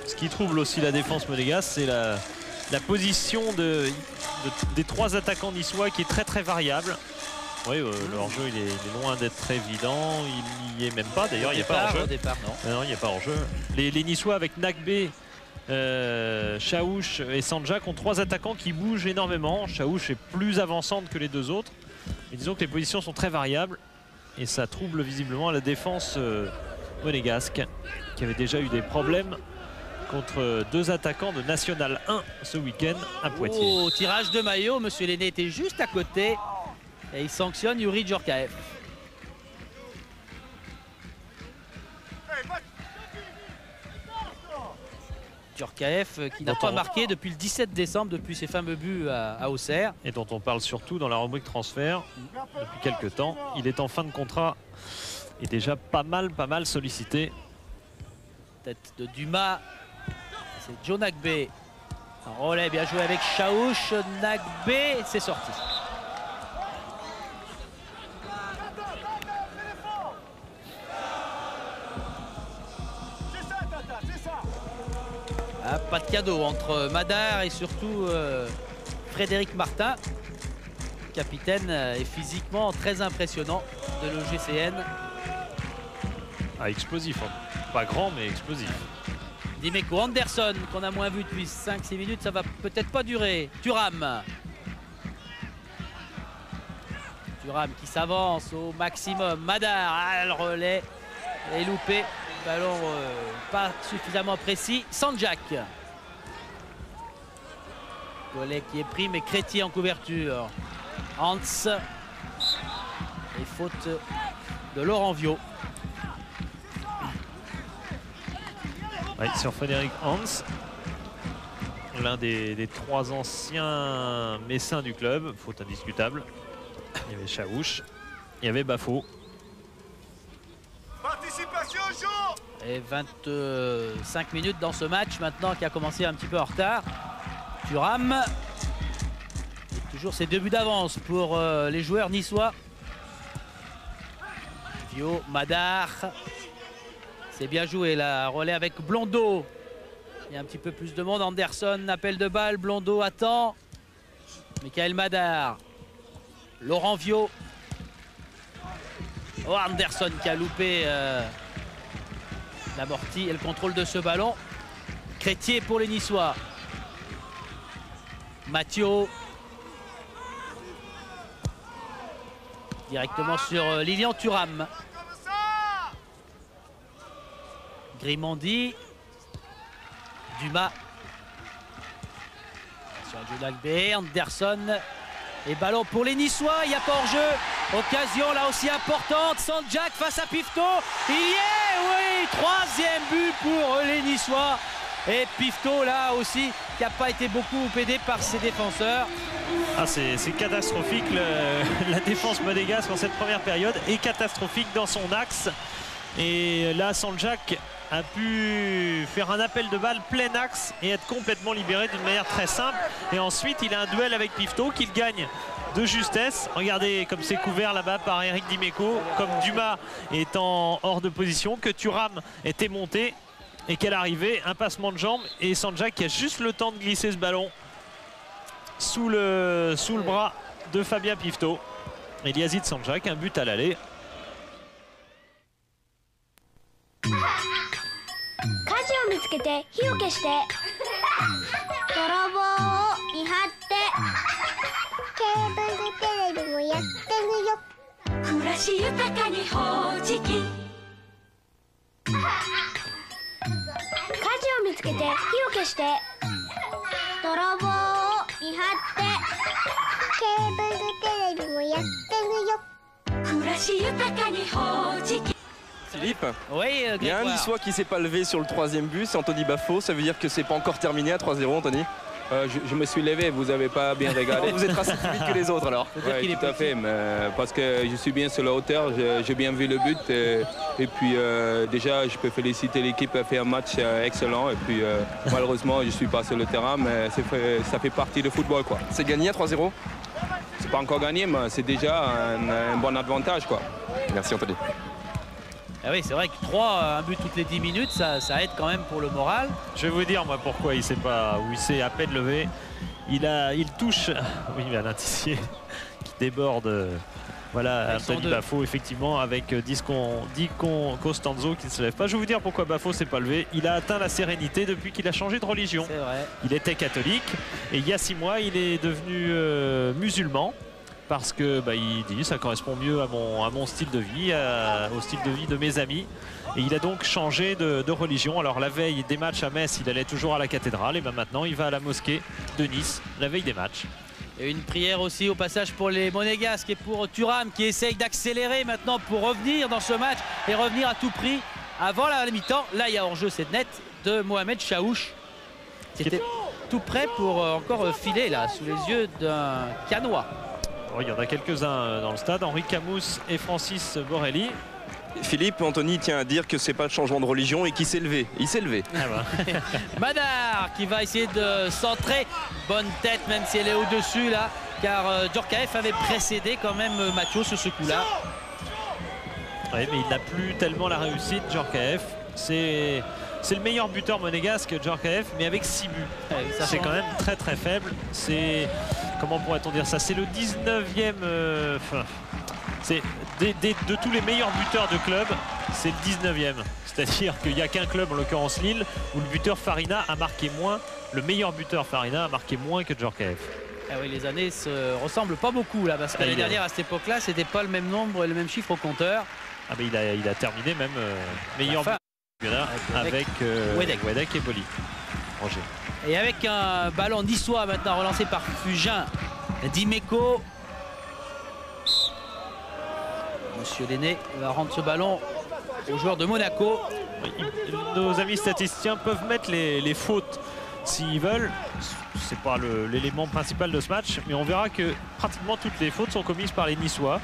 Ce qui trouble aussi la défense monégasque, c'est la position des trois attaquants niçois qui est très variable. Oui, le hors-jeu il est loin d'être très évident. Il n'y est même pas. D'ailleurs, il n'y a pas hors-jeu. Au départ, non. Non, il n'y a pas hors-jeu. Les Niçois avec Nagbe, Chaouch et Sandjak ont trois attaquants qui bougent énormément. Chaouch est plus avançante que les deux autres. Mais disons que les positions sont très variables. Et ça trouble visiblement la défense monégasque, qui avait déjà eu des problèmes contre deux attaquants de National 1 ce week-end à Poitiers. Oh, tirage de maillot, monsieur Lenné était juste à côté et il sanctionne Yuri Djorkaeff. Djorkaeff qui n'a pas marqué depuis le 17 décembre, depuis ses fameux buts à Auxerre. Et dont on parle surtout dans la rubrique transfert depuis quelques temps. Il est en fin de contrat et déjà pas mal sollicité. Tête de Dumas. C'est Joe Nagbe. Un relais bien joué avec Chaouch. Nagbe, c'est sorti. Ah, pas de cadeau entre Madar et surtout Frédéric Martin. Le capitaine est physiquement très impressionnant de l'OGCN. Ah, explosif, hein. Pas grand mais explosif. Dimeco Anderson qu'on a moins vu depuis 5-6 minutes, ça va peut-être pas durer. Thuram qui s'avance au maximum. Madar, le relais est loupé. Ballon pas suffisamment précis. Sandjak. Gollet qui est pris mais Crétier en couverture. Hans. Et faute de Laurent Viau. Oui, sur Frédéric Hans, l'un des trois anciens messins du club, faute indiscutable. Il y avait Chaouch, il y avait Bafo. Participation au jeu. Et 25 minutes dans ce match maintenant qui a commencé un petit peu en retard. Thuram. Et toujours ses deux buts d'avance pour les joueurs niçois. Vio, Madar. C'est bien joué la relais avec Blondeau. Il y a un petit peu plus de monde. Anderson, appel de balle. Blondeau attend. Michael Madar. Laurent Viau. Oh, Anderson qui a loupé l'amorti et le contrôle de ce ballon. Crétier pour les Niçois. Mathieu. Directement sur Lilian Thuram. Grimandi. Dumas. Sur Djolagbe, Anderson. Et ballon pour les Niçois, il n'y a pas hors-jeu. Occasion là aussi importante. Sandjak face à Pifto. Il y est, oui, troisième but pour les Niçois. Et Pifto là aussi qui n'a pas été beaucoup aidé par ses défenseurs. Ah, c'est catastrophique. La défense monégasque en cette première période est catastrophique dans son axe. Et là, Sandjak a pu faire un appel de balle plein axe et être complètement libéré d'une manière très simple. Et ensuite, il a un duel avec Pifto qu'il gagne de justesse. Regardez comme c'est couvert là-bas par Eric Dimeco, comme Dumas étant hors de position, que Thuram était monté et qu'elle arrivait, un passement de jambe et Sandjak qui a juste le temps de glisser ce ballon sous le bras de Fabien Pifto. Et Yazid Sandjak, un but à l'aller. 火事を見つけて火を消して泥棒を見張ってケーブルテレビもやってるよ暮らし豊かにほうじきして泥棒を見張ってケーブルテレビもやってるよ暮らし豊かにほうじき Philippe, Oui, il y a un Grégoire. Niçois qui s'est pas levé sur le 3e but, c'est Anthony Bafo. Ça veut dire que c'est pas encore terminé à 3-0, Anthony? Je me suis levé, vous n'avez pas bien regardé. Vous êtes passé plus vite que les autres alors. Faut-dire qu'il est Tout à fait, mais parce que je suis bien sur la hauteur, j'ai bien vu le but. Et puis déjà, je peux féliciter l'équipe, elle a fait un match excellent. Et puis malheureusement, je ne suis pas sur le terrain, mais ça fait partie du football, quoi. C'est gagné à 3-0. C'est pas encore gagné, mais c'est déjà un bon avantage, quoi. Merci Anthony. Ah oui, c'est vrai que 3, un but toutes les 10 minutes, ça aide quand même pour le moral. Je vais vous dire moi pourquoi il s'est à peine levé. Il touche, oui, Alain Tissier qui déborde. Voilà, Avec son Anthony deux. Bafo effectivement avec Dicon Costanzo qui ne se lève pas. Je vais vous dire pourquoi Bafo s'est pas levé. Il a atteint la sérénité depuis qu'il a changé de religion. C'est vrai. Il était catholique et il y a 6 mois il est devenu musulman. Parce que il dit ça correspond mieux à mon style de vie, au style de vie de mes amis. Et il a donc changé de religion. Alors la veille des matchs à Metz, il allait toujours à la cathédrale. Et maintenant, il va à la mosquée de Nice, la veille des matchs. Et une prière aussi au passage pour les Monégasques et pour Thuram qui essaye d'accélérer maintenant pour revenir dans ce match et revenir à tout prix avant la mi-temps. Là, il y a hors-jeu, c'est net, de Mohamed Chaouch. C'était tout prêt pour encore filer là, sous les yeux d'un Canois. Oh, il y en a quelques-uns dans le stade, Henri Camous et Francis Borelli. Philippe, Anthony tient à dire que c'est pas le changement de religion et qu'il s'est levé. Il s'est levé. Ah bah. Madar qui va essayer de centrer. Bonne tête même si elle est au-dessus là. Car Djorkaeff avait précédé quand même Mathieu sur ce coup-là. Oui, mais il n'a plus tellement la réussite, Djorkaeff. C'est le meilleur buteur monégasque, Djorkaeff, mais avec 6 buts. C'est quand même très très faible. C'est, comment pourrait-on dire ça? C'est le 19e. C'est de tous les meilleurs buteurs de club, c'est le 19e. C'est-à-dire qu'il n'y a qu'un club, en l'occurrence Lille, où le buteur Farina a marqué moins. Le meilleur buteur Farina a marqué moins que Djorkaeff. Ah oui, les années se ressemblent pas beaucoup là, parce que l'année dernière à cette époque-là, c'était pas le même nombre et le même chiffre au compteur. Ah mais il a terminé même meilleur Enfin, buteur avec Wedek et Boli. Roger. Et avec un ballon niçois maintenant relancé par Fugin, Dimeco. Monsieur Lenné va rendre ce ballon aux joueurs de Monaco. Nos amis statisticiens peuvent mettre les fautes s'ils veulent. C'est pas l'élément principal de ce match, mais on verra que pratiquement toutes les fautes sont commises par les Niçois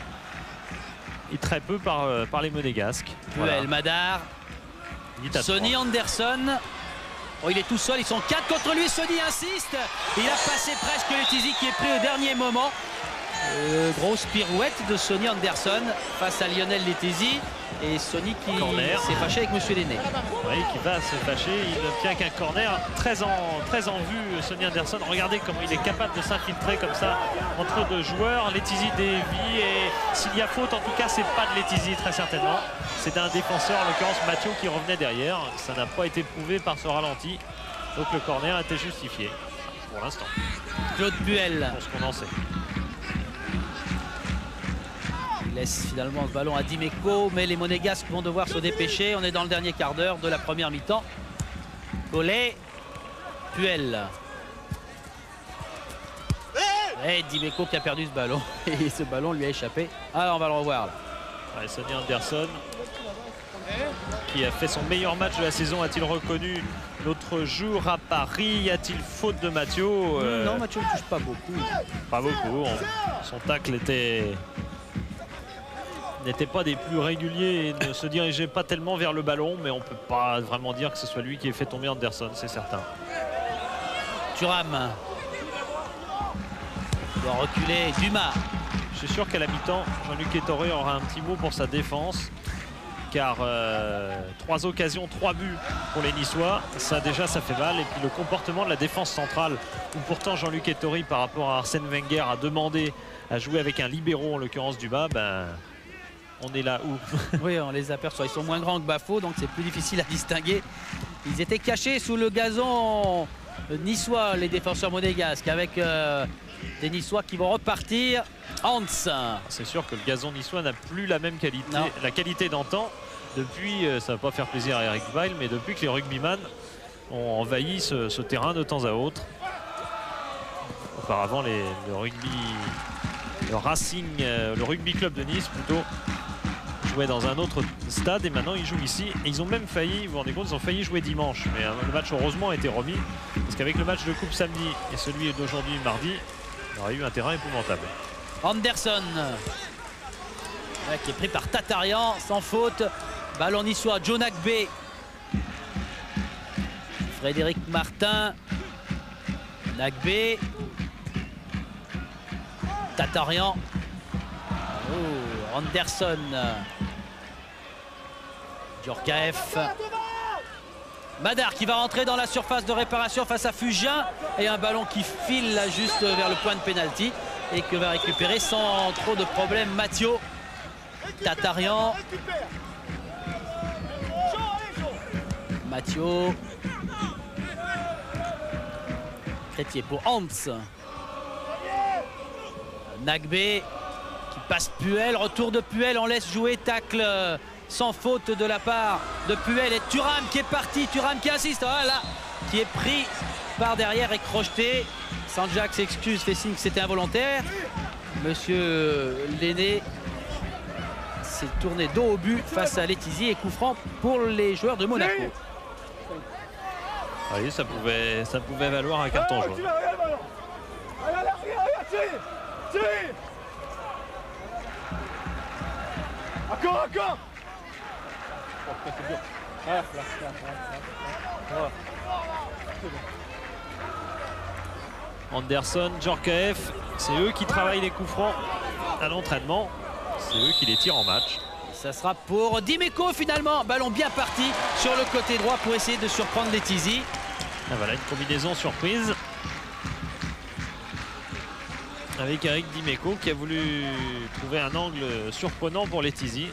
et très peu par les Monégasques. Voilà. Madar, Sonny Anderson. Oh, il est tout seul, ils sont 4 contre lui. Sonny insiste. Il a passé presque Letizy qui est pris au dernier moment. Grosse pirouette de Sonny Anderson face à Lionel Letizy. Et Sonny qui s'est fâché avec Monsieur Lenné. Oui, qui va se fâcher. Il n'obtient qu'un corner. Très en vue, Sonny Anderson. Regardez comment il est capable de s'infiltrer comme ça entre deux joueurs. Letizy dévie et s'il y a faute, en tout cas, c'est pas de Letizy très certainement. C'est d'un défenseur, en l'occurrence Mathieu, qui revenait derrière. Ça n'a pas été prouvé par ce ralenti. Donc le corner était justifié pour l'instant. Claude Puel. Pour ce qu'on en sait. Il laisse finalement ce ballon à Dimeco, mais les Monégasques vont devoir se dépêcher. On est dans le dernier quart d'heure de la première mi-temps. Collet, Puel. Et Dimeco qui a perdu ce ballon. Et ce ballon lui a échappé. Alors on va le revoir là. Ouais, Sonny Anderson qui a fait son meilleur match de la saison, a-t-il reconnu l'autre jour à Paris? Y a-t-il faute de Mathieu? Non, Mathieu ne touche pas beaucoup. Pas beaucoup. Son tacle n'était pas des plus réguliers et ne se dirigeait pas tellement vers le ballon, mais on peut pas vraiment dire que ce soit lui qui ait fait tomber Anderson, c'est certain. Thuram doit reculer. Dumas. Je suis sûr qu'à la mi-temps, Jean-Luc Ettoré aura un petit mot pour sa défense, car 3 occasions, 3 buts pour les Niçois, ça déjà ça fait mal. Et puis le comportement de la défense centrale, où pourtant Jean-Luc Ettoré par rapport à Arsène Wenger a demandé à jouer avec un libéraux, en l'occurrence Dumas, on est là où? Oui, on les aperçoit. Ils sont moins grands que Bafo, donc c'est plus difficile à distinguer. Ils étaient cachés sous le gazon niçois, les défenseurs monégasques, avec des Niçois qui vont repartir. Hans. C'est sûr que le gazon niçois n'a plus la même qualité, la qualité d'antan. Depuis, ça va pas faire plaisir à Eric Weil, mais depuis que les rugbyman ont envahi ce terrain de temps à autre. Auparavant, le rugby club de Nice plutôt jouait dans un autre stade et maintenant ils jouent ici. Et ils ont même failli, vous vous rendez compte, ils ont failli jouer dimanche. Mais le match heureusement a été remis parce qu'avec le match de coupe samedi et celui d'aujourd'hui mardi, il aurait eu un terrain épouvantable. Anderson qui est pris par Tatarian sans faute. Ballon niçois, Joe Nagbe. Frédéric Martin. Nagbe. Tatarian. Oh, Anderson. Djorkaeff. Madar qui va rentrer dans la surface de réparation face à Fugien. Et un ballon qui file là juste vers le point de pénalty. Et que va récupérer sans trop de problèmes Mathieu. Tatarian. Mathieu. Crétier pour Hans. Nagbe qui passe Puel. Retour de Puel. On laisse jouer. Tacle sans faute de la part de Puel. Et Thuram qui est parti. Thuram qui insiste. Voilà. Qui est pris par derrière et crocheté. Sanjak s'excuse, fait signe que c'était involontaire. Monsieur Lenné s'est tourné dos au but face à Letizy et coup franc pour les joueurs de Monaco. Oui, ça pouvait valoir un carton jaune. Anderson, Djorkaeff, c'est eux qui travaillent les coups francs à l'entraînement. C'est eux qui les tirent en match. Ça sera pour Dimeco finalement. Ballon bien parti sur le côté droit pour essayer de surprendre Letizy. Ah, voilà une combinaison surprise avec Eric Dimeco qui a voulu trouver un angle surprenant pour Letizy.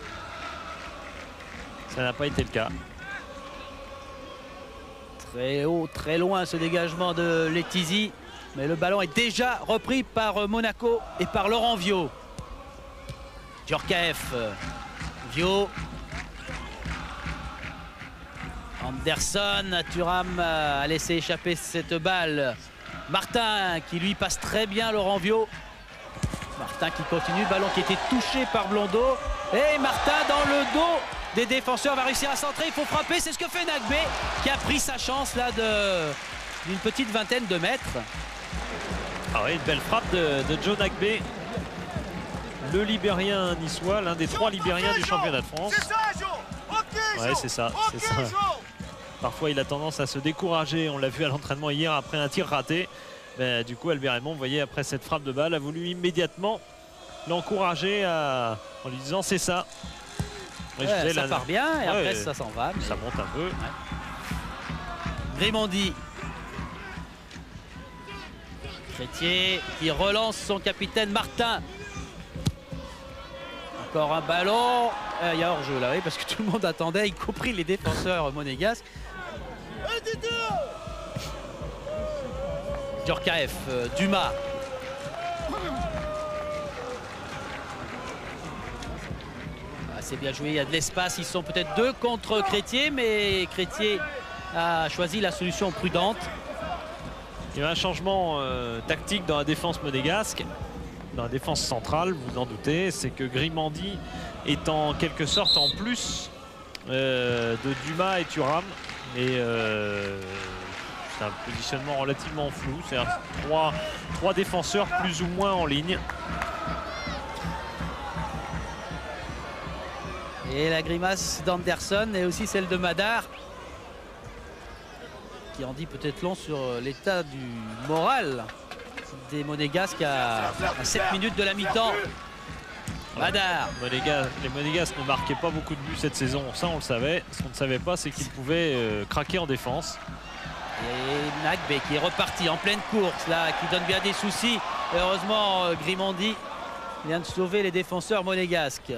Ça n'a pas été le cas. Très haut, très loin ce dégagement de Letizy. Mais le ballon est déjà repris par Monaco et par Laurent Viau. Djorkaeff. Viau. Anderson. Thuram a laissé échapper cette balle. Martin qui lui passe très bien Laurent Viau. Martin qui continue. Ballon qui était touché par Blondeau. Et Martin dans le dos des défenseurs va réussir à centrer. Il faut frapper. C'est ce que fait Nagbe qui a pris sa chance là d'une petite vingtaine de mètres. Ah oui, une belle frappe de Joe Nagbe, le Libérien niçois, l'un des 3 Libériens du championnat de France. Ouais, c'est ça. Parfois, il a tendance à se décourager. On l'a vu à l'entraînement hier après un tir raté. Mais, du coup, Albert Raymond, vous voyez, après cette frappe de balle, a voulu immédiatement l'encourager en lui disant c'est ça. Ouais, ça part bien et après ça s'en va. Mais... ça monte un peu. Ouais. Grimandi. Crétier qui relance son capitaine Martin. Encore un ballon. Il y a hors-jeu là, oui, parce que tout le monde attendait, y compris les défenseurs monégasques. Djorkaeff, Dumas. C'est bien joué, il y a de l'espace. Ils sont peut-être 2 contre Crétier, mais Crétier a choisi la solution prudente. Il y a un changement tactique dans la défense monégasque, dans la défense centrale, vous vous en doutez. C'est que Grimandi est en quelque sorte en plus de Dumas et Thuram. Et c'est un positionnement relativement flou. C'est trois défenseurs plus ou moins en ligne. Et la grimace d'Anderson et aussi celle de Madar, qui en dit peut-être long sur l'état du moral des Monégasques à 7 minutes de la mi-temps. Madar. Les Monégasques ne marquaient pas beaucoup de buts cette saison, ça on le savait. Ce qu'on ne savait pas, c'est qu'ils pouvaient craquer en défense. Et Nagbe qui est reparti en pleine course là, qui donne bien des soucis. Heureusement, Grimandi vient de sauver les défenseurs monégasques.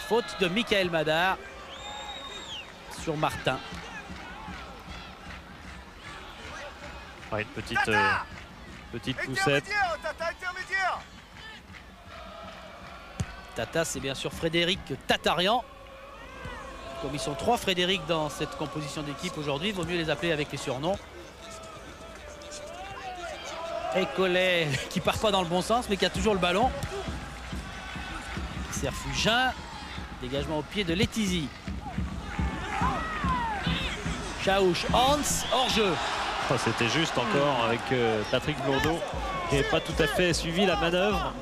Faute de Michael Madar sur Martin. Une petite poussette. Tata, c'est bien sûr Frédéric Tatarian. Comme ils sont 3 Frédéric dans cette composition d'équipe aujourd'hui, il vaut mieux les appeler avec les surnoms. Et Collet qui part pas dans le bon sens mais qui a toujours le ballon. Serfugin, dégagement au pied de Letizy. Chaouch, Hans, hors-jeu. Oh, c'était juste encore avec Patrick Blondeau qui n'avait pas tout à fait suivi la manœuvre.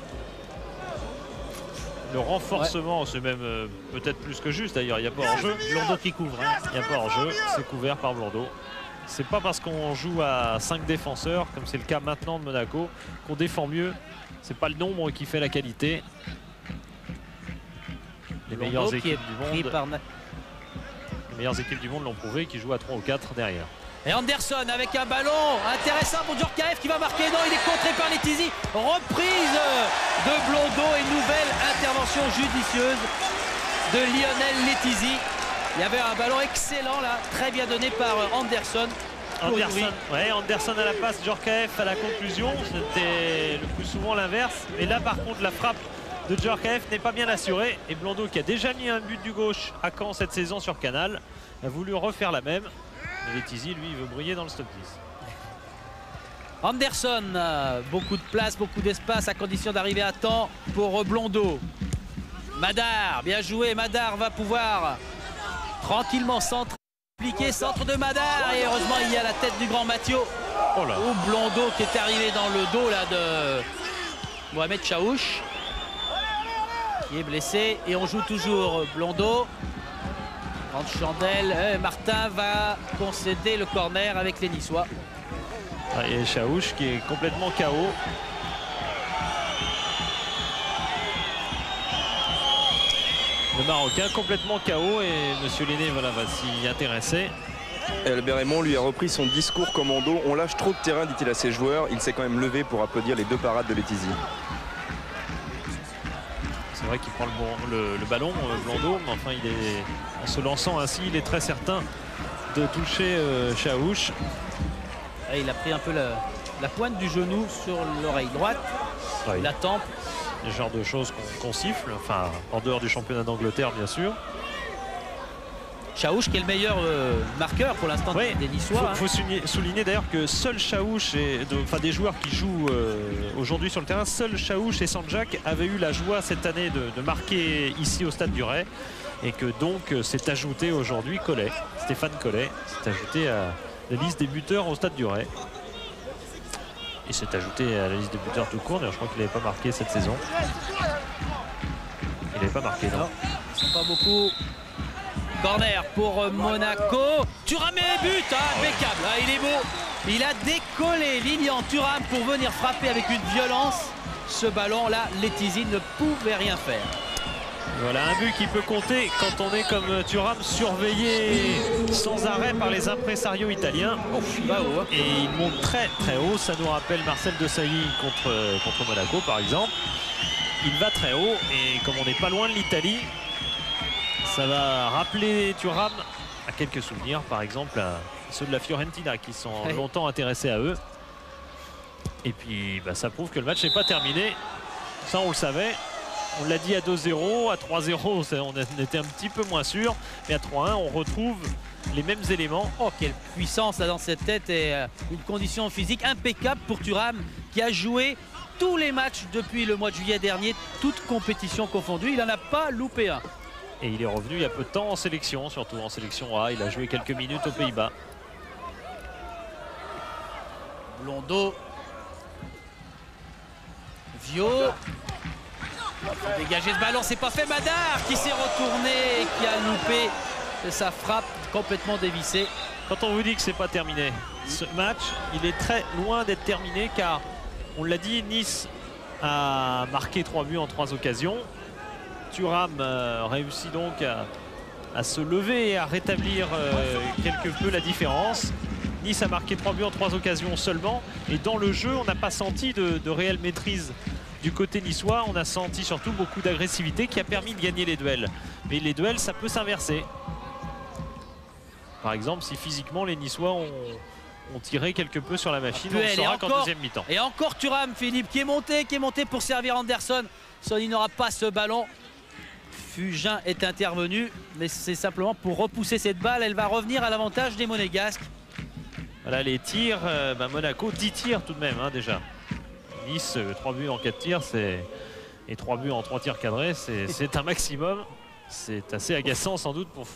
Le renforcement, c'est même peut-être plus que juste d'ailleurs, il n'y a pas hors-jeu. Blondeau qui couvre. Hein. Il n'y a pas hors-jeu, c'est couvert par Blondeau. C'est pas parce qu'on joue à 5 défenseurs, comme c'est le cas maintenant de Monaco, qu'on défend mieux. C'est pas le nombre qui fait la qualité. Les meilleures équipes du monde l'ont prouvé, qui jouent à 3 ou 4 derrière. Et Anderson avec un ballon intéressant pour Djorkaeff qui va marquer. Non, il est contré par Letizy. Reprise de Blondeau et nouvelle intervention judicieuse de Lionel Letizy. Il y avait un ballon excellent là, très bien donné par Anderson. Anderson à la passe, Djorkaeff à la conclusion. C'était le plus souvent l'inverse. Mais là par contre la frappe de Djorkaeff n'est pas bien assurée. Et Blondeau, qui a déjà mis un but du gauche à Caen cette saison sur Canal, a voulu refaire la même. Mais Letizy, lui, il veut briller dans le stop 10. Anderson, beaucoup de place, beaucoup d'espace à condition d'arriver à temps pour Blondeau. Madar, bien joué, Madar va pouvoir tranquillement centre de Madar. Et heureusement, il y a la tête du grand Mathieu. Oh là. Ou Blondeau qui est arrivé dans le dos là, de Mohamed Chaouch, qui est blessé. Et on joue toujours Blondeau. Grande chandelle, Martin va concéder le corner avec les Niçois. Et Chaouch qui est complètement KO. Le Marocain complètement KO et Monsieur Lenné va s'y intéresser. Albert Raymond lui a repris son discours commando. On lâche trop de terrain, dit-il à ses joueurs. Il s'est quand même levé pour applaudir les 2 parades de Letizy. C'est vrai qu'il prend le ballon, Blondeau, mais enfin en se lançant ainsi, il est très certain de toucher Chaouch. Il a pris un peu la pointe du genou sur l'oreille droite, la tempe. Le genre de choses qu'on siffle, enfin en dehors du championnat d'Angleterre bien sûr. Chaouch qui est le meilleur marqueur pour l'instant des Niçois. Il faut souligner d'ailleurs que seul Chaouch, des joueurs qui jouent aujourd'hui sur le terrain, seul Chaouch et Sanjak avaient eu la joie cette année de marquer ici au Stade du Ray. Et que donc s'est ajouté aujourd'hui Collet, Stéphane Collet, s'est ajouté à la liste des buteurs au Stade du Ray. Il s'est ajouté à la liste des buteurs tout court, d'ailleurs je crois qu'il n'avait pas marqué cette saison. Il n'avait pas marqué, non. Ils sont pas beaucoup. Corner pour Monaco. Thuram et but, impeccable. Il est beau. Il a décollé Lilian Thuram pour venir frapper avec une violence. Ce ballon-là, Letizy ne pouvait rien faire. Voilà un but qui peut compter quand on est comme Thuram, surveillé sans arrêt par les impresarios italiens. Et il monte très très haut. Ça nous rappelle Marcel Desailly contre Monaco par exemple. Il va très haut et comme on n'est pas loin de l'Italie, ça va rappeler Thuram à quelques souvenirs, par exemple à ceux de la Fiorentina qui sont longtemps intéressés à eux. Et puis ça prouve que le match n'est pas terminé. Ça on le savait. On l'a dit à 2-0, à 3-0 on était un petit peu moins sûr. Mais à 3-1 on retrouve les mêmes éléments. Oh quelle puissance là dans cette tête et une condition physique impeccable pour Thuram qui a joué tous les matchs depuis le mois de juillet dernier, toutes compétitions confondues. Il n'en a pas loupé un. Et il est revenu il y a peu de temps en sélection, surtout en sélection A. Il a joué quelques minutes aux Pays-Bas. Blondeau. Vio. Il faut dégager ce ballon, c'est pas fait. Madar qui s'est retourné et qui a loupé sa frappe complètement dévissée. Quand on vous dit que c'est pas terminé, ce match, il est très loin d'être terminé car, on l'a dit, Nice a marqué 3 buts en 3 occasions. Thuram réussit donc à se lever et à rétablir quelque peu la différence. Nice a marqué 3 buts en 3 occasions seulement. Et dans le jeu, on n'a pas senti de réelle maîtrise du côté niçois. On a senti surtout beaucoup d'agressivité qui a permis de gagner les duels. Mais les duels, ça peut s'inverser. Par exemple, si physiquement les Niçois ont tiré quelque peu sur la machine, on le saura qu'en deuxième mi-temps. Et encore Thuram, Philippe, qui est monté pour servir Anderson. Il n'aura pas ce ballon. Fugin est intervenu, mais c'est simplement pour repousser cette balle. Elle va revenir à l'avantage des Monégasques. Voilà les tirs, Monaco 10 tirs tout de même déjà. Nice 3 buts en 4 tirs et 3 buts en 3 tirs cadrés, c'est un maximum. C'est assez agaçant sans doute pour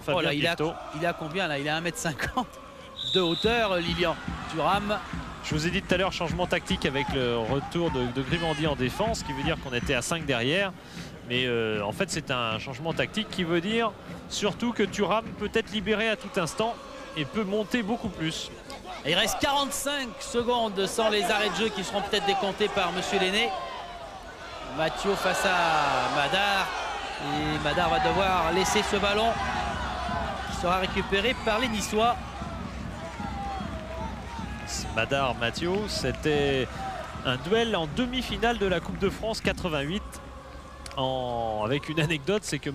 Fabien Pifto. Il a combien là? Il a 1,50 m de hauteur, Lilian Thuram. Je vous ai dit tout à l'heure, changement tactique avec le retour de Grimandi en défense, qui veut dire qu'on était à 5 derrière. Mais en fait, c'est un changement tactique qui veut dire surtout que Thuram peut être libéré à tout instant et peut monter beaucoup plus. Et il reste 45 secondes sans les arrêts de jeu qui seront peut-être décomptés par Monsieur Lenné. Mathieu face à Madar. Et Madar va devoir laisser ce ballon qui sera récupéré par les Niçois. Madar Mathieu, c'était un duel en demi-finale de la Coupe de France 88. Avec une anecdote, c'est que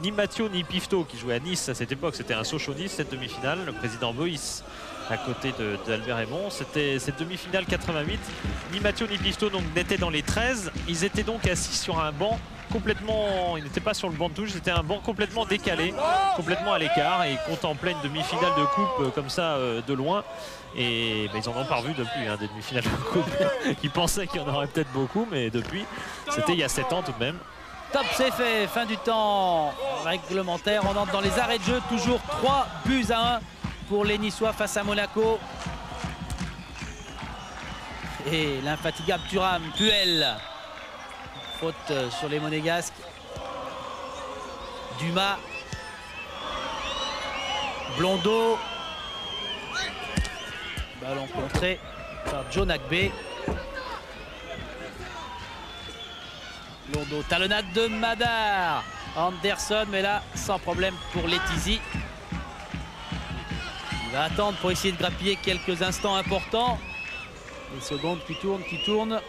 ni Mathieu ni Pifto, qui jouait à Nice à cette époque, c'était un Sochaux-Nice cette demi-finale, le président Boïs à côté d'Albert Raymond, c'était cette demi-finale 88. Ni Mathieu ni Pifto n'étaient dans les 13, ils étaient donc assis sur un banc complètement, ils n'étaient pas sur le banc de touche, c'était un banc complètement décalé, complètement à l'écart, et ils contemplaient une demi-finale de coupe comme ça de loin. Et ils en ont pas revu depuis des demi-finales de coupe. Ils pensaient qu'il y en aurait peut-être beaucoup, mais depuis, c'était il y a 7 ans tout de même. Top, c'est fait, fin du temps réglementaire. On entre dans les arrêts de jeu, toujours 3 buts à 1 pour les Niçois face à Monaco. Et l'infatigable Thuram, Puel. Faute sur les Monégasques. Dumas. Blondeau. Ballon contré par John Agbe. Blondeau, talonnade de Madar. Anderson, mais là, sans problème pour Letizy. Il va attendre pour essayer de grappiller quelques instants importants. Les secondes qui tournent.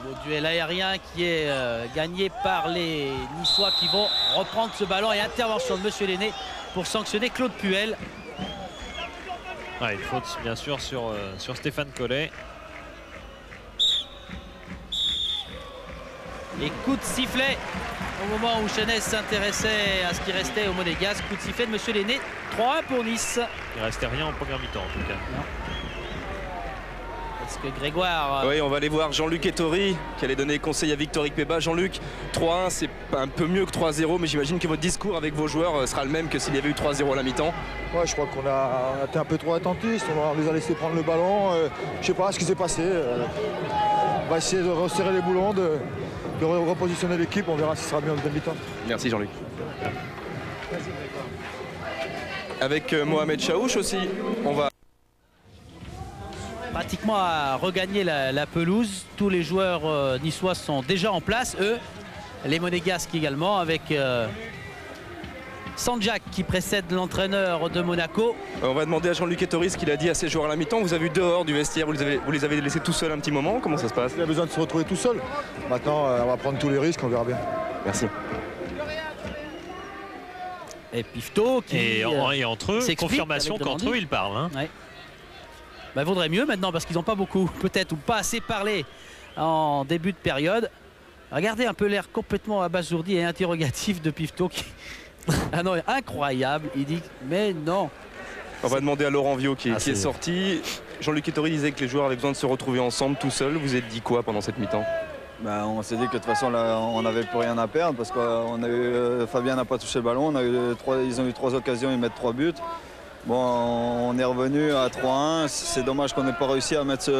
Nouveau duel aérien qui est gagné par les Niçois qui vont reprendre ce ballon, et intervention de Monsieur Lenné pour sanctionner Claude Puel. Ouais, une faute bien sûr sur Stéphane Collet. Et coup de sifflet au moment où Chenez s'intéressait à ce qui restait au Monégasque. Coup de sifflet de Monsieur Lenné, 3-1 pour Nice. Il ne restait rien en première mi-temps en tout cas. Non. Est-ce que Grégoire... Oui, on va aller voir Jean-Luc Ettori qui allait donner conseil à Victorique Péba. Jean-Luc, 3-1 c'est un peu mieux que 3-0, mais j'imagine que votre discours avec vos joueurs sera le même que s'il y avait eu 3-0 à la mi-temps. Ouais, je crois qu'on a été un peu trop attentistes, on les a laissé prendre le ballon. Je sais pas ce qui s'est passé. On va essayer de resserrer les boulons, de repositionner l'équipe, on verra si ce sera mieux en deuxième mi-temps. Merci Jean-Luc. Avec Mohamed Chaouch aussi, on va... Pratiquement à regagner la pelouse. Tous les joueurs niçois sont déjà en place, eux. Les Monégasques également, avec Sanjak qui précède l'entraîneur de Monaco. On va demander à Jean-Luc Ettori ce qu'il a dit à ses joueurs à la mi-temps. Vous avez vu dehors du vestiaire, vous les avez laissés tout seuls un petit moment. Comment ça se passe? Il a besoin de se retrouver tout seul. Maintenant, on va prendre tous les risques, on verra bien. Merci. Et Pifto qui... Et entre eux, confirmation qu'entre eux, ils parlent. Ouais. Il vaudrait mieux maintenant parce qu'ils n'ont pas beaucoup, peut-être, ou pas assez parlé en début de période. Regardez un peu l'air complètement abasourdi et interrogatif de Pifto qui... Ah non, incroyable, il dit mais non. On va demander à Laurent Viau qui est sorti. Jean-Luc Ettori disait que les joueurs avaient besoin de se retrouver ensemble tout seuls. Vous êtes dit quoi pendant cette mi-temps? On s'est dit que de toute façon là, on n'avait plus rien à perdre parce que Fabien n'a pas touché le ballon, ils ont eu 3 occasions, ils mettent 3 buts. Bon, on est revenu à 3-1, c'est dommage qu'on n'ait pas réussi à mettre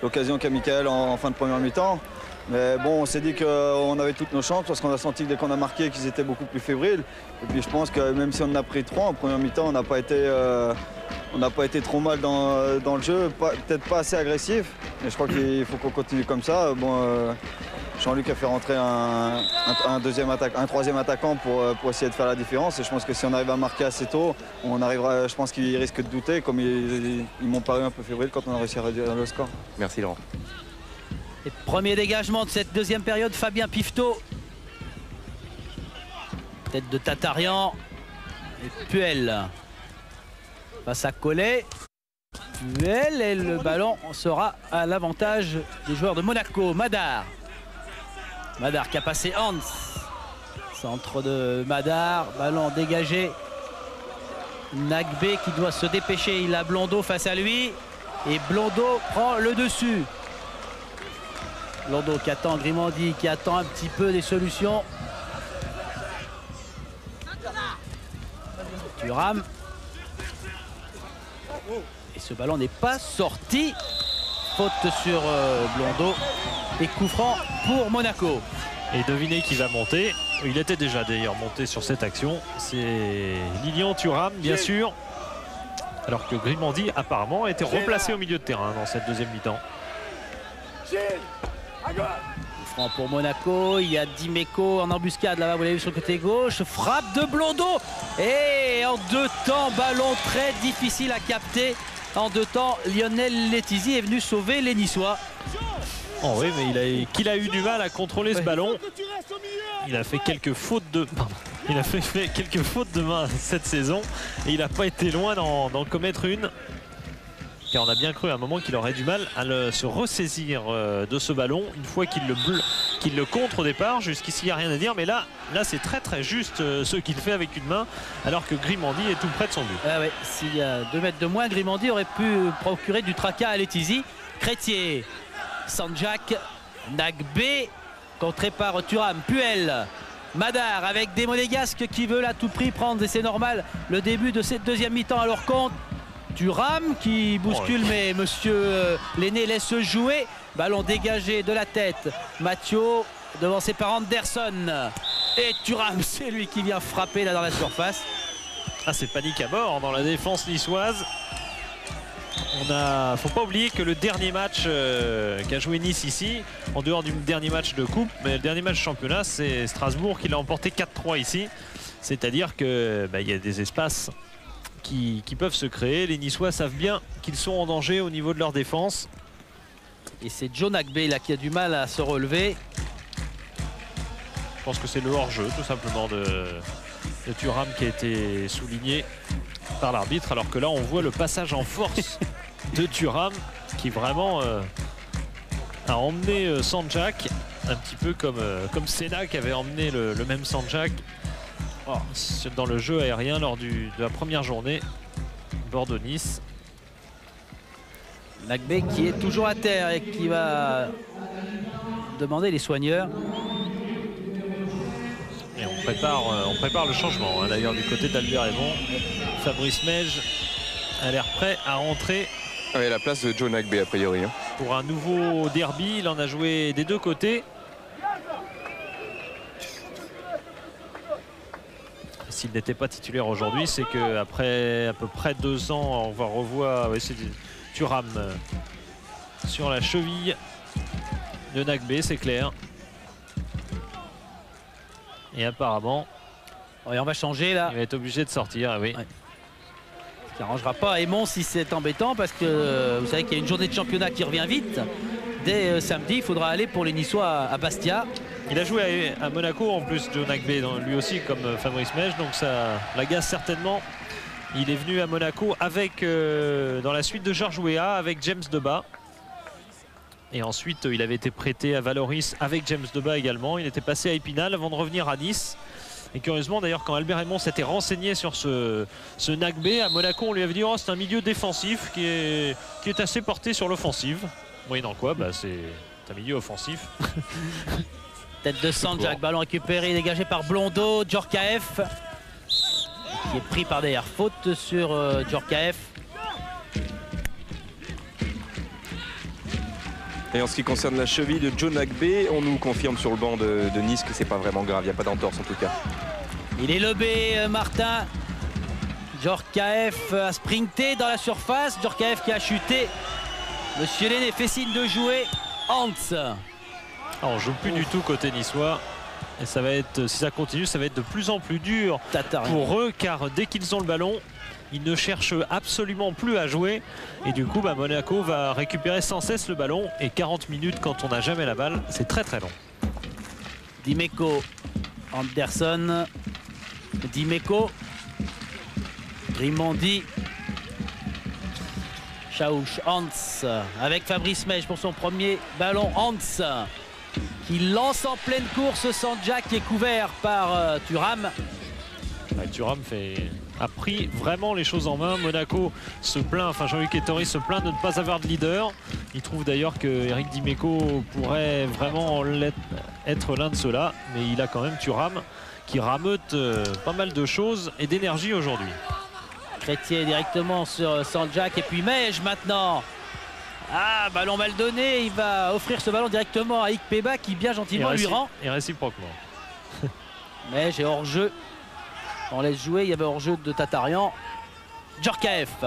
l'occasion qu'a Michael en fin de première mi-temps. Mais bon, on s'est dit qu'on avait toutes nos chances parce qu'on a senti que dès qu'on a marqué qu'ils étaient beaucoup plus fébriles. Et puis je pense que même si on en a pris 3 en première mi-temps, on n'a pas été trop mal dans le jeu, peut-être pas assez agressif. Mais je crois qu'il faut qu'on continue comme ça. Bon, Jean-Luc a fait rentrer un troisième attaquant pour essayer de faire la différence. Et je pense que si on arrive à marquer assez tôt, on arrivera. Je pense qu'ils risquent de douter, comme ils m'ont paru un peu fébriles quand on a réussi à réduire le score. Merci Laurent. Et premier dégagement de cette deuxième période, Fabien Pifto. Tête de Tatarian. Et Puel face à Collet. Puel et le ballon sera à l'avantage des joueurs de Monaco. Madar qui a passé Hans. Centre de Madar, ballon dégagé. Nagbe qui doit se dépêcher, il a Blondeau face à lui. Et Blondeau prend le dessus. Blondeau qui attend Grimandi, qui attend un petit peu des solutions. Thuram. Et ce ballon n'est pas sorti. Faute sur Blondeau. Et coup franc pour Monaco. Et devinez qui va monter. Il était déjà d'ailleurs monté sur cette action. C'est Lilian Thuram, bien sûr. Alors que Grimandi apparemment a été replacé au milieu de terrain dans cette deuxième mi-temps. Franc pour Monaco, il y a Dimeco en embuscade là-bas, vous l'avez vu sur le côté gauche. Frappe de Blondeau et en deux temps, ballon très difficile à capter. En deux temps, Lionel Letizy est venu sauver les Niçois. Oh oui, mais qu'il a eu du mal à contrôler ce ballon. Il a fait quelques fautes de... Il a fait quelques fautes de main cette saison et il n'a pas été loin d'en commettre une. Car on a bien cru à un moment qu'il aurait du mal à se ressaisir de ce ballon une fois qu'il le contre au départ. Jusqu'ici, il n'y a rien à dire, mais là c'est très juste ce qu'il fait avec une main alors que Grimandi est tout près de son but. Ah ouais, s'il y a 2 mètres de moins, Grimandi aurait pu procurer du tracas à Letizy. Crétier, Sanjak, Nagbe, contré par Thuram, Puel. Madar avec des Monégasques qui veulent à tout prix prendre, et c'est normal, le début de cette deuxième mi-temps à leur compte. Thuram qui bouscule, mais monsieur Lenné laisse jouer. Ballon dégagé de la tête. Mathieu devancé par Anderson. Et Thuram, c'est lui qui vient frapper là dans la surface. Ah, c'est panique à bord dans la défense niçoise. Faut pas oublier que le dernier match qu'a joué Nice ici, en dehors du dernier match de coupe, mais le dernier match de championnat, c'est Strasbourg qui l'a emporté 4-3 ici. C'est-à-dire que y a des espaces qui peuvent se créer. Les Niçois savent bien qu'ils sont en danger au niveau de leur défense. Et c'est Joe Nagbe là qui a du mal à se relever. Je pense que c'est le hors-jeu tout simplement de Thuram qui a été souligné par l'arbitre, alors que là on voit le passage en force de Thuram qui vraiment a emmené Sanjak un petit peu comme Senna qui avait emmené le même Sanjak dans le jeu aérien lors de la première journée Bordeaux-Nice. Nagbe qui est toujours à terre et qui va demander les soigneurs. Et on prépare le changement d'ailleurs du côté d'Albert Raymond. Fabrice Mej a l'air prêt à rentrer. Oui, la place de Joe Nagbe a priori. Pour un nouveau derby, il en a joué des deux côtés. S'il n'était pas titulaire aujourd'hui, c'est qu'après à peu près 2 ans, on va revoir Thuram sur la cheville de Nagbe, c'est clair. Et apparemment, et on va changer là. Il va être obligé de sortir, oui. Ouais. Ce qui n'arrangera pas Aymon si c'est embêtant, parce que vous savez qu'il y a une journée de championnat qui revient vite. Dès samedi, il faudra aller pour les Niçois à Bastia. Il a joué à Monaco en plus, Joe Nagbe, lui aussi comme Fabrice Mej, donc ça l'agace certainement. Il est venu à Monaco avec, dans la suite de Georges Weah, avec James Debat. Et ensuite, il avait été prêté à Valoris avec James Debat également. Il était passé à Épinal avant de revenir à Nice. Et curieusement, d'ailleurs, quand Albert Raymond s'était renseigné sur ce Nagbe, à Monaco, on lui avait dit c'est un milieu défensif qui est assez porté sur l'offensive. Moyennant quoi, c'est un milieu offensif. Tête de Sanjak, ballon récupéré, dégagé par Blondeau, Djorkaeff qui est pris par derrière. Faute sur Djorkaeff. Et en ce qui concerne la cheville de Joe Nagbe, on nous confirme sur le banc de Nice que c'est pas vraiment grave, il n'y a pas d'entorse en tout cas. Il est lobé, Martin. Djorkaeff a sprinté dans la surface. Djorkaeff qui a chuté. Monsieur Lenné fait signe de jouer. Hans. On joue plus du tout côté niçois. Et ça va être, si ça continue, ça va être de plus en plus dur pour eux, car dès qu'ils ont le ballon, ils ne cherchent absolument plus à jouer. Et du coup, Monaco va récupérer sans cesse le ballon. Et 40 minutes quand on n'a jamais la balle, c'est très long. Dimeco, Anderson, Dimeco, Grimandi, Chaouch, Hans avec Fabrice Mej pour son premier ballon. Hans qui lance en pleine course Sanjak qui est couvert par Thuram. Ouais, Thuram a pris vraiment les choses en main. Monaco se plaint, enfin Jean-Luc Ettori se plaint de ne pas avoir de leader. Il trouve d'ailleurs que Eric Dimeco pourrait vraiment être l'un de ceux-là. Mais il a quand même Thuram qui rameute pas mal de choses et d'énergie aujourd'hui. Crétier directement sur Sanjak et puis Mej maintenant. Ah, ballon mal donné, il va offrir ce ballon directement à Ikpeba qui bien gentiment lui rend. Et réciproquement. Mej est hors jeu. On laisse jouer, il y avait hors jeu de Tatarian. Djorkaeff.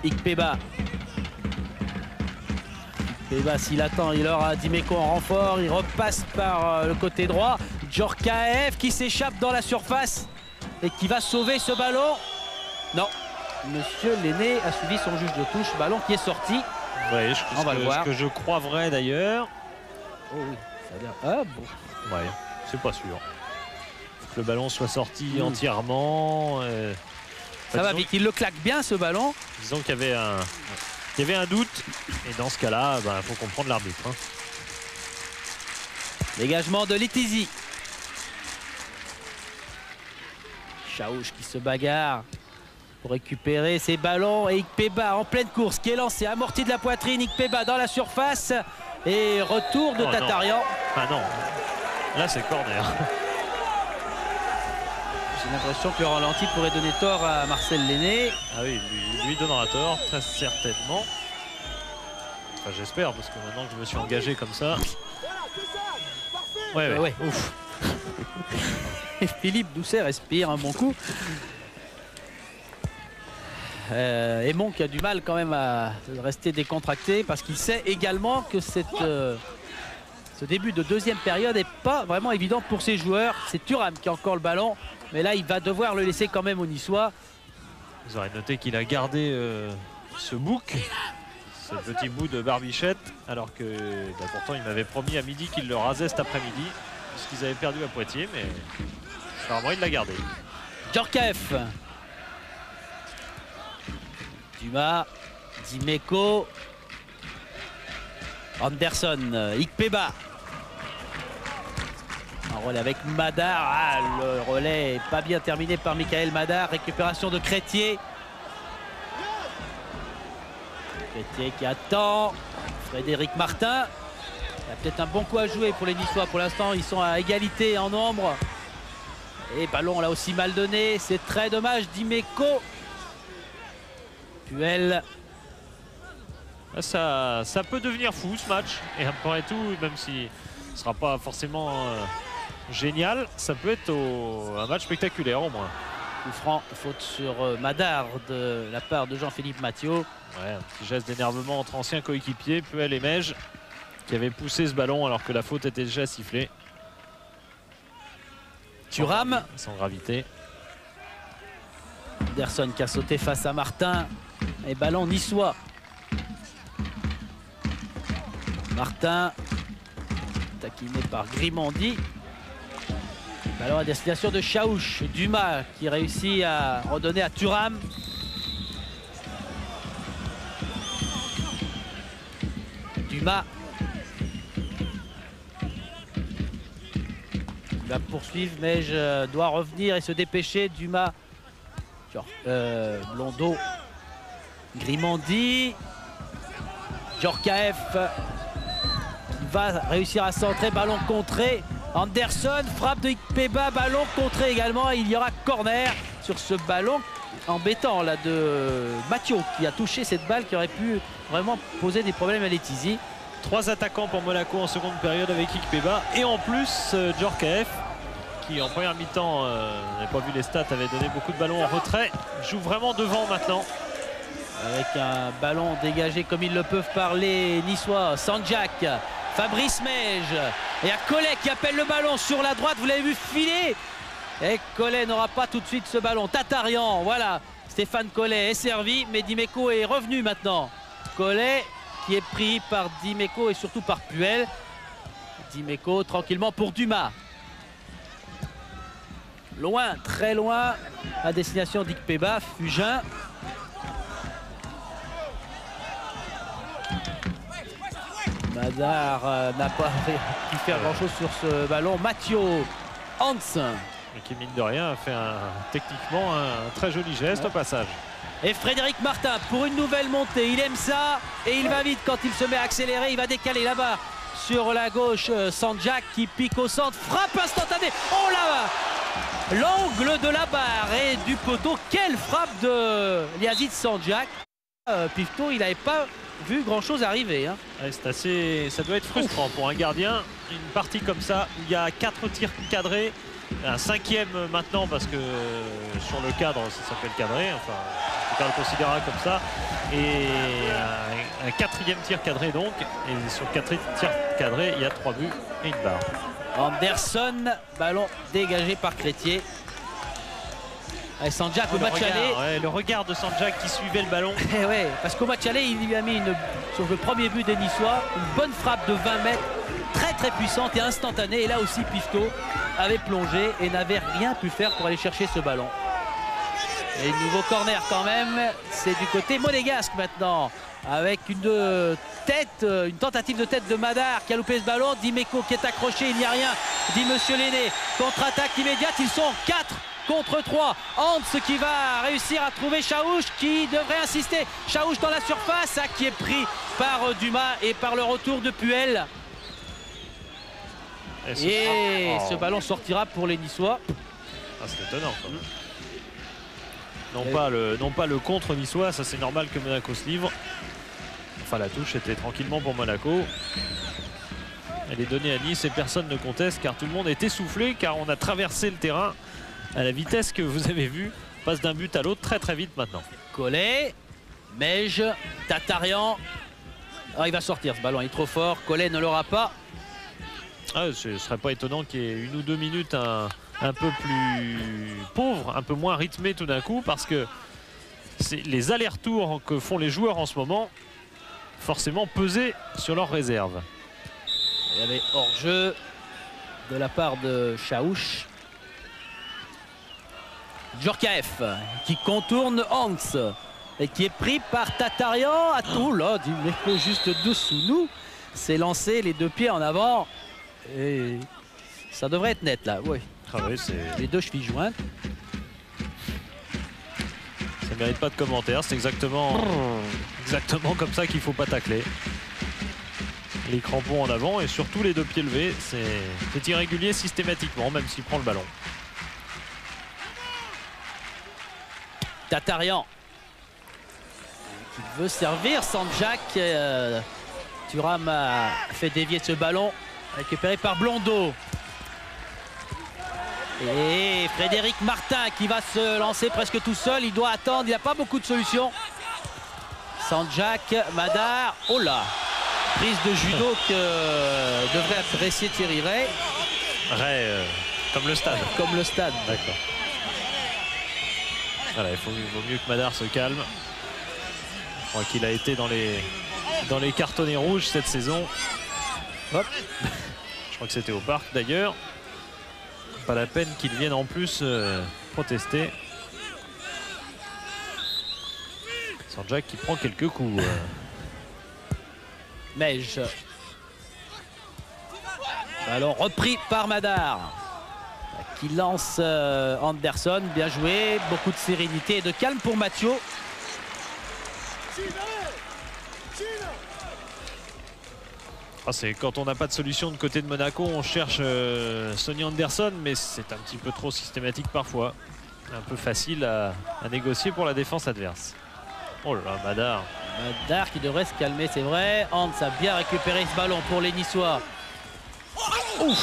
Ikpeba. Ikpeba s'il attend, il aura Dimeco en renfort, il repasse par le côté droit. Djorkaeff qui s'échappe dans la surface et qui va sauver ce ballon. Non. Monsieur Lenné a suivi son juge de touche, ballon qui est sorti. Ouais, on va le voir. Ce que je crois vrai d'ailleurs. Oh oui, ça a l'air. Ah bon. Ouais, c'est pas sûr. Faut que le ballon soit sorti entièrement. Ça va vite, il le claque bien ce ballon. Disons qu'il y avait un doute. Et dans ce cas-là, il faut comprendre l'arbitre. Hein. Dégagement de Litizi. Chaouch qui se bagarre pour récupérer ses ballons. Et Ikpeba en pleine course qui est lancé, amorti de la poitrine. Ikpeba dans la surface. Et retour de Tatarian. Ah non, là c'est corner. J'ai l'impression que le ralenti pourrait donner tort à Marcel Lenné. Ah oui, lui donnera tort, très certainement. Enfin j'espère, parce que maintenant que je me suis engagé comme ça. Ouais. Ouf. Et Philippe Doucet respire un bon coup. Aymon qui a du mal quand même à rester décontracté parce qu'il sait également que ce début de deuxième période n'est pas vraiment évident pour ses joueurs. C'est Thuram qui a encore le ballon, mais là il va devoir le laisser quand même aux Niçois. Vous aurez noté qu'il a gardé ce bouc, ce petit bout de barbichette, alors que pourtant il m'avait promis à midi qu'il le rasait cet après-midi, puisqu'ils avaient perdu à Poitiers, mais apparemment il l'a gardé. Djorkaeff. Dumas, Dimeco, Anderson, Ikpeba. Un relais avec Madar. Ah, le relais n'est pas bien terminé par Michael Madar. Récupération de Crétier. Crétier qui attend. Frédéric Martin. Il y a peut-être un bon coup à jouer pour les Niçois. Pour l'instant, ils sont à égalité en nombre. Et ballon là aussi mal donné. C'est très dommage. Dimeco. Puel. Ça peut devenir fou ce match. Et après tout, même si ce ne sera pas forcément génial, ça peut être un match spectaculaire au moins. Coup franc, faute sur Madar de la part de Jean-Philippe Mathieu. Ouais, un petit geste d'énervement entre anciens coéquipiers, Puel et Mej, qui avaient poussé ce ballon alors que la faute était déjà sifflée. Thuram. Sans gravité. Anderson qui a sauté face à Martin. Et ballon niçois. Martin. Taquiné par Grimandi. Ballon à destination de Chaouch. Dumas qui réussit à redonner à Thuram. Dumas. Il va poursuivre, mais je dois revenir et se dépêcher. Dumas. Blondeau. Grimandi. Djorkaeff qui va réussir à centrer, ballon contré. Anderson, frappe de Ikpeba, ballon contré également. Et il y aura corner sur ce ballon embêtant là de Mathieu qui a touché cette balle qui aurait pu vraiment poser des problèmes à Letizy. 3 attaquants pour Monaco en seconde période avec Ikpeba et en plus Djorkaeff qui en première mi-temps, on n'avait pas vu les stats, avait donné beaucoup de ballons en retrait, joue vraiment devant maintenant. Avec un ballon dégagé comme ils le peuvent par les Niçois. Sanjak, Fabrice Mej. Et à Collet qui appelle le ballon sur la droite. Vous l'avez vu filer. Et Collet n'aura pas tout de suite ce ballon. Tatarian, voilà. Stéphane Collet est servi. Mais Dimeco est revenu maintenant. Collet qui est pris par Dimeco et surtout par Puel. Dimeco tranquillement pour Dumas. Loin, très loin. À destination d'Ikpeba. Fugin. Madar n'a pas pu faire grand-chose sur ce ballon. Mathieu Hans. Qui, mine de rien, a fait techniquement un très joli geste au passage. Et Frédéric Martin pour une nouvelle montée. Il aime ça et il va vite quand il se met à accélérer. Il va décaler là-bas sur la gauche. Sanjak qui pique au centre. Frappe instantanée. Oh là! L'angle de la barre et du poteau. Quelle frappe de Yazid Sanjak. Pifto, il n'avait pas vu grand-chose arriver. Hein. Ouais, ça doit être frustrant pour un gardien. Une partie comme ça où il y a 4 tirs cadrés. Un 5e maintenant parce que sur le cadre ça s'appelle cadré, enfin on le considérera comme ça, et un 4e tir cadré donc, et sur 4 tirs cadrés il y a 3 buts et une barre. Anderson, ballon dégagé par Crétier. Et Sanjak au match aller. Le regard de Sanjak qui suivait le ballon. Ouais, parce qu'au match aller il lui a mis sur le premier but des Niçois une bonne frappe de 20 mètres, très puissante et instantanée, et là aussi Pifto avait plongé et n'avait rien pu faire pour aller chercher ce ballon. Et nouveau corner quand même, c'est du côté monégasque maintenant, avec une tentative de tête de Madar qui a loupé ce ballon. Dimeco qui est accroché, il n'y a rien, dit Monsieur Lenné. Contre-attaque immédiate, ils sont 4 contre 3. Hans qui va réussir à trouver Chaouch qui devrait insister. Chaouch dans la surface, qui est pris par Dumas et par le retour de Puel. Et ce ballon sortira pour les Niçois. C'est étonnant quand même. Non pas le contre niçois, ça c'est normal que Monaco se livre. Enfin la touche était tranquillement pour Monaco. Elle est donnée à Nice et personne ne conteste car tout le monde est essoufflé, car on a traversé le terrain à la vitesse que vous avez vu. On passe d'un but à l'autre très vite maintenant. Collet, Mej, Tatarian. Il va sortir ce ballon, il est trop fort. Collet ne l'aura pas. Ce ne serait pas étonnant qu'il y ait 1 ou 2 minutes un peu plus pauvre, un peu moins rythmé tout d'un coup, parce que les allers-retours que font les joueurs en ce moment forcément peser sur leurs réserves. Il y avait hors-jeu de la part de Chaouch. Djorkaeff qui contourne Hans et qui est pris par Tatarian. Oh là, Dimeco juste dessous nous. C'est lancé, les 2 pieds en avant. Et ça devrait être net là, oui. Les 2 chevilles jointes. Ça ne mérite pas de commentaire, c'est exactement comme ça qu'il ne faut pas tacler. Les crampons en avant et surtout les 2 pieds levés, c'est irrégulier systématiquement, même s'il prend le ballon. Tatarian qui veut servir. Sanjak. Thuram a fait dévier ce ballon, récupéré par Blondeau. Et Frédéric Martin qui va se lancer presque tout seul. Il doit attendre, il n'a pas beaucoup de solutions. Sanjak, Madar. Oh là, prise de judo que devrait apprécier Thierry Ray. Ray, comme le stade. Comme le stade. D'accord. Voilà, il vaut mieux que Madar se calme. Je crois qu'il a été dans les cartonnets rouges cette saison. Hop. Je crois que c'était au parc d'ailleurs. Pas la peine qu'ils viennent en plus protester. Sanjak qui prend quelques coups. Mej. Ballon repris par Madar qui lance Anderson. Bien joué, beaucoup de sérénité et de calme pour Mathieu. C'est quand on n'a pas de solution de côté de Monaco, on cherche Sonny Anderson, mais c'est un petit peu trop systématique parfois. Un peu facile à négocier pour la défense adverse. Oh là là, Madar. Madar qui devrait se calmer, c'est vrai. Hans a bien récupéré ce ballon pour les Niçois. Ouf,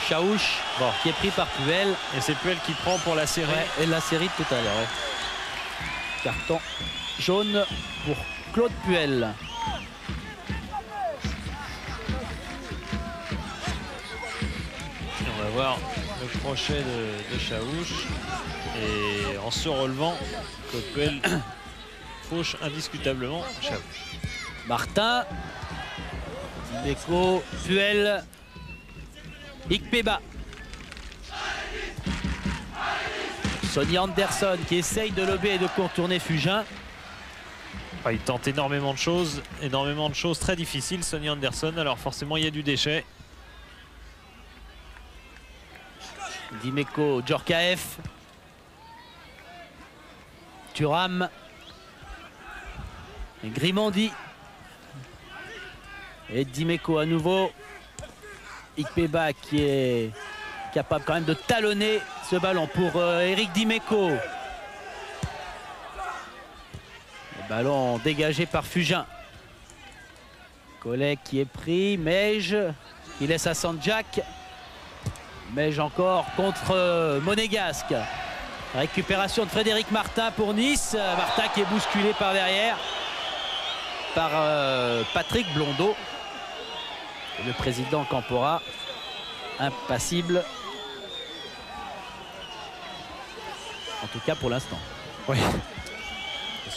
Chaouch qui est pris par Puel. Et c'est Puel qui prend pour la série. Ouais, et la série de tout à l'heure. Ouais. Carton jaune pour Claude Puel. On va voir le crochet de Chaouch. Et en se relevant, Claude Puel fauche indiscutablement Chaouch. Martin, Dimeco, Puel, Ikpeba. Sonny Anderson qui essaye de lober et de contourner Fugin. Il tente énormément de choses très difficiles, Sonny Anderson. Alors forcément, il y a du déchet. Dimeco, Djorkaeff. Thuram. Et Grimandi. Et Dimeco à nouveau. Ikpeba qui est capable quand même de talonner ce ballon pour Eric Dimeco. Le ballon dégagé par Fugin. Collet qui est pris. Meige qui laisse à Sanjak. Meige encore contre Monégasque. Récupération de Frédéric Martin pour Nice. Martin qui est bousculé par derrière par Patrick Blondeau. Et le président Campora, impassible. En tout cas pour l'instant. Oui.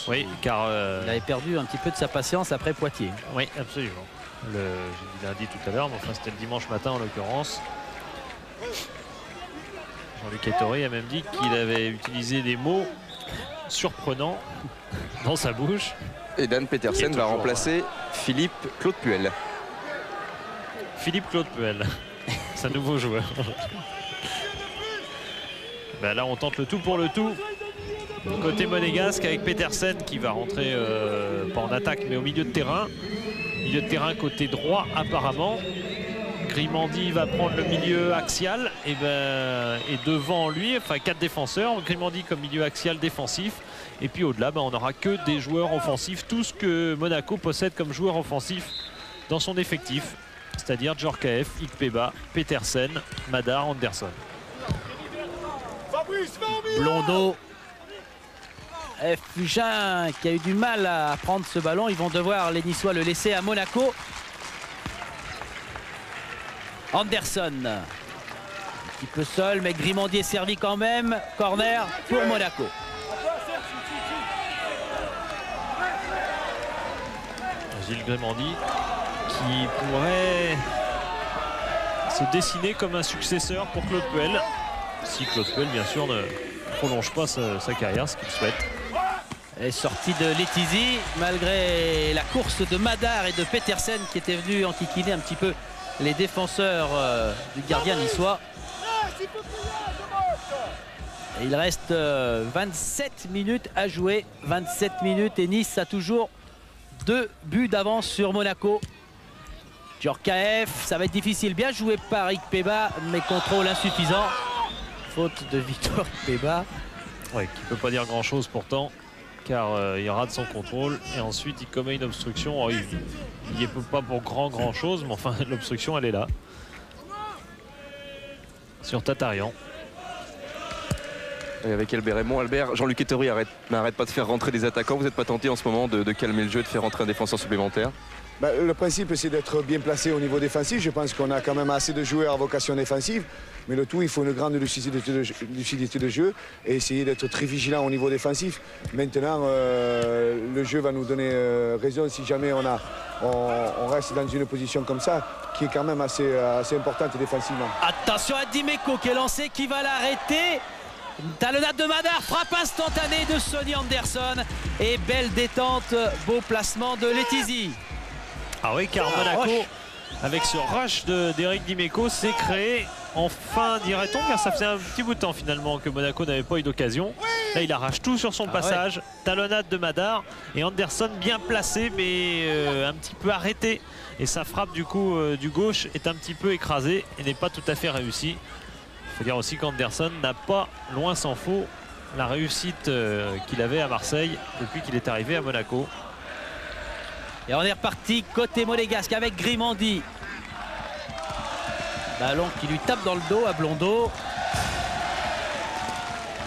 Oui, car il avait perdu un petit peu de sa patience après Poitiers. Oui, absolument. J'ai dit lundi tout à l'heure, mais enfin c'était le dimanche matin en l'occurrence. Jean-Luc Ettori a même dit qu'il avait utilisé des mots surprenants dans sa bouche. Et Dan Petersen va remplacer Philippe Claude Puel. Philippe Claude Puel, c'est un nouveau joueur. Ben là on tente le tout pour le tout. Côté monégasque avec Petersen qui va rentrer pas en attaque mais au milieu de terrain. Milieu de terrain côté droit apparemment. Grimandi va prendre le milieu axial et devant lui, enfin 4 défenseurs. Grimandi comme milieu axial défensif. Et puis au-delà, on n'aura que des joueurs offensifs. Tout ce que Monaco possède comme joueur offensif dans son effectif. C'est-à-dire Djorkaeff, Ikpeba, Petersen, Madar, Anderson. Blondeau. Fugin qui a eu du mal à prendre ce ballon. Ils vont devoir, les Niçois, le laisser à Monaco. Anderson. Un petit peu seul, mais Grimandi est servi quand même. Corner pour Monaco. Gilles Grimandi qui pourrait se dessiner comme un successeur pour Claude Puel. Si Claude Puel, bien sûr, ne prolonge pas sa carrière, ce qu'il souhaite. Et sortie de Letizy, malgré la course de Madar et de Petersen qui étaient venus enquiquiner un petit peu les défenseurs du gardien niçois. Et il reste 27 minutes à jouer. 27 minutes et Nice a toujours 2 buts d'avance sur Monaco. Djorkaeff, ça va être difficile. Bien joué par Ikpeba, mais contrôle insuffisant. Faute de Victor Ikpeba. Oui, qui ne peut pas dire grand-chose pourtant, car il rate son contrôle. Et ensuite, il commet une obstruction. Il n'y est pas pour grand-chose, mais enfin, l'obstruction, elle est là. Sur Tatarian. Et avec Albert Raymond, Albert, Jean-Luc Ettori n'arrête pas de faire rentrer des attaquants. Vous n'êtes pas tenté en ce moment de calmer le jeu, de faire rentrer un défenseur supplémentaire? Le principe, c'est d'être bien placé au niveau défensif. Je pense qu'on a quand même assez de joueurs à vocation défensive. Mais le tout, il faut une grande lucidité de jeu et essayer d'être très vigilant au niveau défensif. Maintenant, le jeu va nous donner raison si jamais on reste dans une position comme ça, qui est quand même assez importante défensivement. Attention à Dimeco qui est lancé, qui va l'arrêter. Talonnade de Madar, frappe instantanée de Sonny Anderson. Et belle détente, beau placement de Letizy. Ah oui, car Monaco, avec ce rush d'Eric Dimeco, s'est créé enfin, dirait-on, car ça faisait un petit bout de temps finalement que Monaco n'avait pas eu d'occasion. Là, il arrache tout sur son passage. Ouais. Talonnade de Madar et Anderson bien placé, mais un petit peu arrêté. Et sa frappe du coup du gauche est un petit peu écrasée et n'est pas tout à fait réussie. Il faut dire aussi qu'Anderson n'a pas, loin s'en faut, la réussite qu'il avait à Marseille depuis qu'il est arrivé à Monaco. Et on est reparti côté monégasque avec Grimandi. Ballon qui lui tape dans le dos à Blondeau.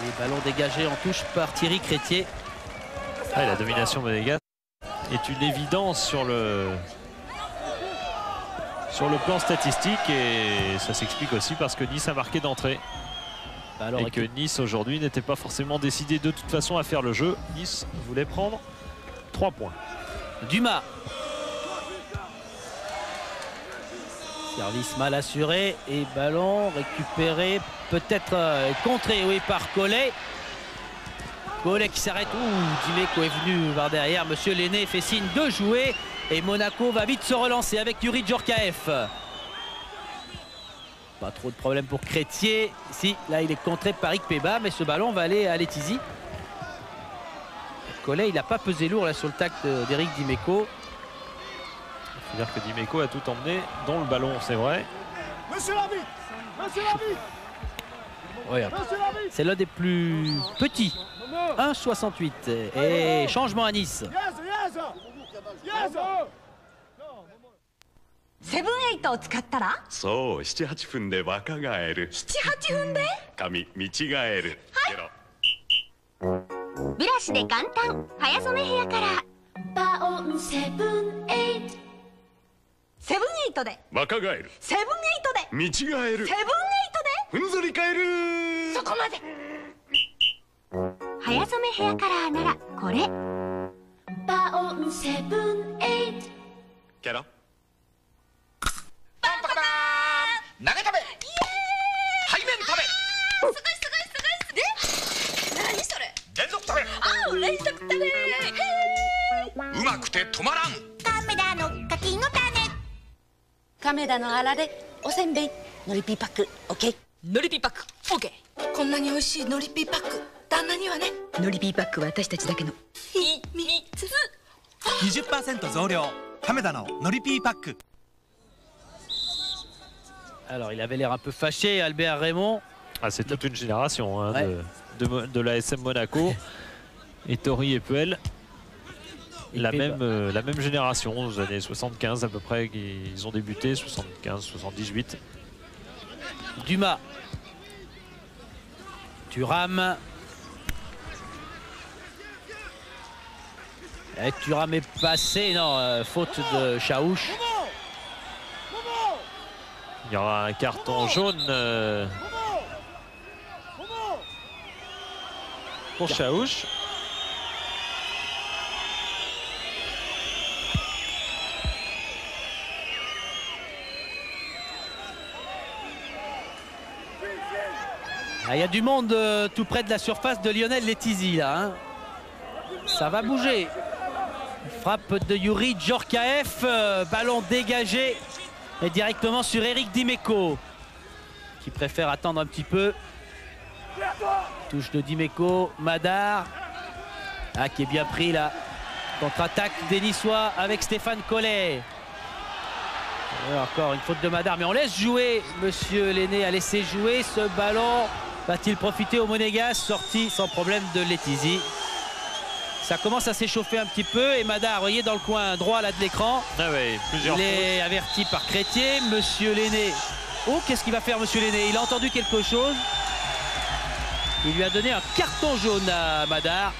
Et ballon dégagé en touche par Thierry Crétier. Ah, la domination monégasque est une évidence sur le plan statistique et ça s'explique aussi parce que Nice a marqué d'entrée. Et que Nice aujourd'hui n'était pas forcément décidé de toute façon à faire le jeu. Nice voulait prendre 3 points. Dumas. Service mal assuré et ballon récupéré, peut-être contré, oui, par Collet. Collet qui s'arrête. Dimeco est venu par derrière. Monsieur Lenné fait signe de jouer. Et Monaco va vite se relancer avec Yuri Djorkaeff. Pas trop de problème pour Crétier. Si, là il est contré par Ikpeba, mais ce ballon va aller à Letizy. Collet, il n'a pas pesé lourd là sur le tact d'Éric Dimeco. Il faut dire que Dimeco a tout emmené, dont le ballon, c'est vrai. Monsieur l'arbitre, monsieur l'arbitre. Regarde. C'est l'un des plus petits. 1,68. Et changement à Nice. セブンエイトを使ったらそう7、8分で若返る7、8分で髪見違えるブラシで簡単早染めヘアカラーバオンセブンエイトセブンエイトで若返るセブンエイトで見違えるセブンエイトでふんぞり返るそこまで早染めヘアカラーならこれバオンセブンエイトキャラ投げ食べ背面食べすごい何それ連続食べ連続食べうまくて止まらん亀田の柿の種亀田のあられおせんべいのりピーパックオッケーのりピーパックオッケーこんなに美味しいのりピーパック旦那にはねのりピーパックは私たちだけの秘密 20% 増量亀田ののりピーパック Alors il avait l'air un peu fâché, Albert Raymond. Ah, c'est toute une génération hein, ouais. de l'ASM Monaco. Et Tori et Puel, la même génération, aux années 75 à peu près, ils ont débuté, 75, 78. Dumas. Thuram. Et Thuram est passé, non, faute de Chaouch. Il y aura un carton jaune pour Chaouch. Il y a du monde tout près de la surface de Lionel Letizy là. Hein. Ça va bouger. Frappe de Yuri Djorkaeff, ballon dégagé. Et directement sur Éric Dimeco qui préfère attendre un petit peu. Touche de Dimeco, Madar qui est bien pris là. Contre-attaque des Niçois avec Stéphane Collet. Et encore une faute de Madar, mais on laisse jouer. Monsieur Lenné a laissé jouer ce ballon. Va-t-il profiter au Monégas? Sorti sans problème de Letizy. Ça commence à s'échauffer un petit peu et Madar, vous voyez dans le coin droit là de l'écran, il est averti par Crétier. Monsieur Lenné, oh qu'est-ce qu'il va faire Monsieur Lenné? Il a entendu quelque chose. Il lui a donné un carton jaune à Madar.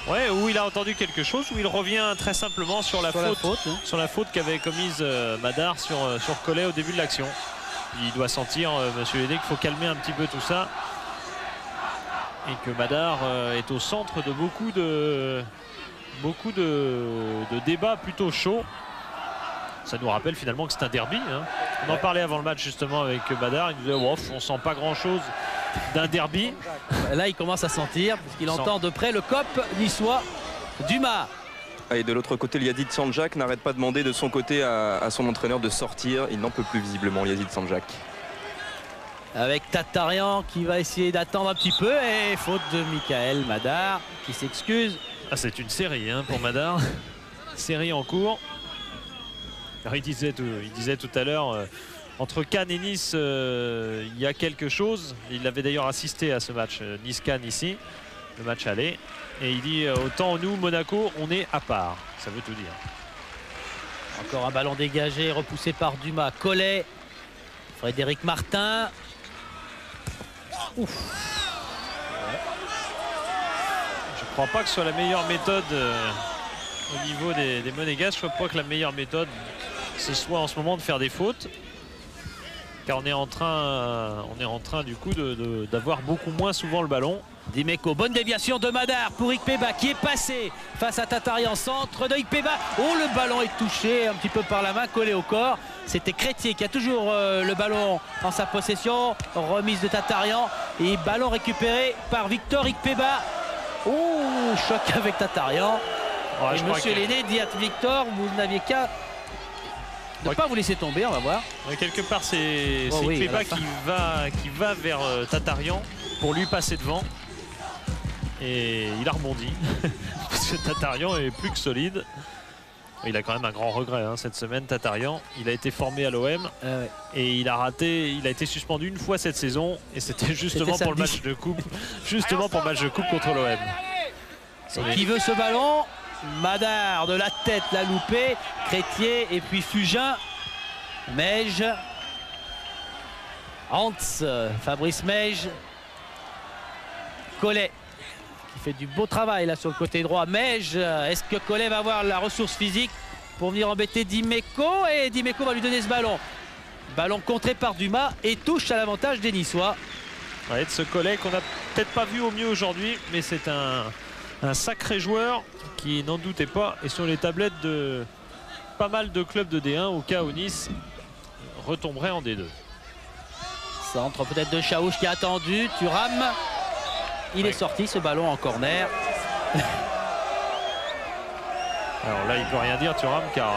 Ouais, où il a entendu quelque chose, où il revient très simplement sur la faute qu'avait commise Madar sur Collet au début de l'action. Il doit sentir, Monsieur Lenné, qu'il faut calmer un petit peu tout ça. Et que Madar est au centre de beaucoup de débats plutôt chauds. Ça nous rappelle finalement que c'est un derby. Hein. On en parlait avant le match justement avec Madar. Il nous disait oh, on sent pas grand chose d'un derby. Là il commence à sentir parce qu'il entend de près le cop niçois Dumas. Et de l'autre côté, Yazid Sanjak n'arrête pas de demander de son côté à son entraîneur de sortir. Il n'en peut plus visiblement, Yazid Sanjak. Avec Tatarian qui va essayer d'attendre un petit peu et faute de Michael Madar qui s'excuse. Ah, c'est une série hein, pour Madar. Série en cours. Alors, il disait tout à l'heure entre Cannes et Nice il y a quelque chose. Il avait d'ailleurs assisté à ce match Nice-Cannes ici, le match aller. Et il dit autant nous Monaco on est à part. Ça veut tout dire. Encore un ballon dégagé repoussé par Dumas. Collet, Frédéric Martin. Ouf. Je ne crois pas que ce soit la meilleure méthode au niveau des Monégasques. Je crois que la meilleure méthode ce soit en ce moment de faire des fautes. Car on est en train du coup d'avoir beaucoup moins souvent le ballon. Dimeco, bonne déviation de Madar pour Ikpeba qui est passé face à Tatarian, centre de Ikpeba. Oh, le ballon est touché un petit peu par la main, collé au corps. C'était Crétier qui a toujours le ballon en sa possession. Remise de Tatarian et ballon récupéré par Victor Ikpeba. Oh, choc avec Tatarian. Ouais, et monsieur Lenné dit à Victor, vous n'aviez qu'à ne pas vous laisser tomber, on va voir. Ouais, quelque part, c'est oui, Ikpeba qui va vers Tatarian pour lui passer devant. Et il a rebondi. Parce que Tatarian est plus que solide. Il a quand même un grand regret hein, cette semaine, Tatarian. Il a été formé à l'OM et il a raté, il a été suspendu une fois cette saison et c'était justement pour le match de coupe, contre l'OM. Et qui veut ce ballon? Madar de la tête l'a loupé, Crétier et puis Fugin, Meige, Hans, Fabrice Meige, Collet qui fait du beau travail là sur le côté droit. Meige, est-ce que Collet va avoir la ressource physique pour venir embêter Dimeco? Et Dimeco va lui donner ce ballon. Ballon contré par Dumas et touche à l'avantage des Niçois. Ouais, de ce Collet qu'on n'a peut-être pas vu au mieux aujourd'hui, mais c'est un sacré joueur qui n'en doutait pas et sur les tablettes de pas mal de clubs de D1 au cas où Nice retomberait en D2. Centre peut-être de Chaouche qui a attendu, Thuram, il est sorti ce ballon en corner. Alors là il peut rien dire Thuram car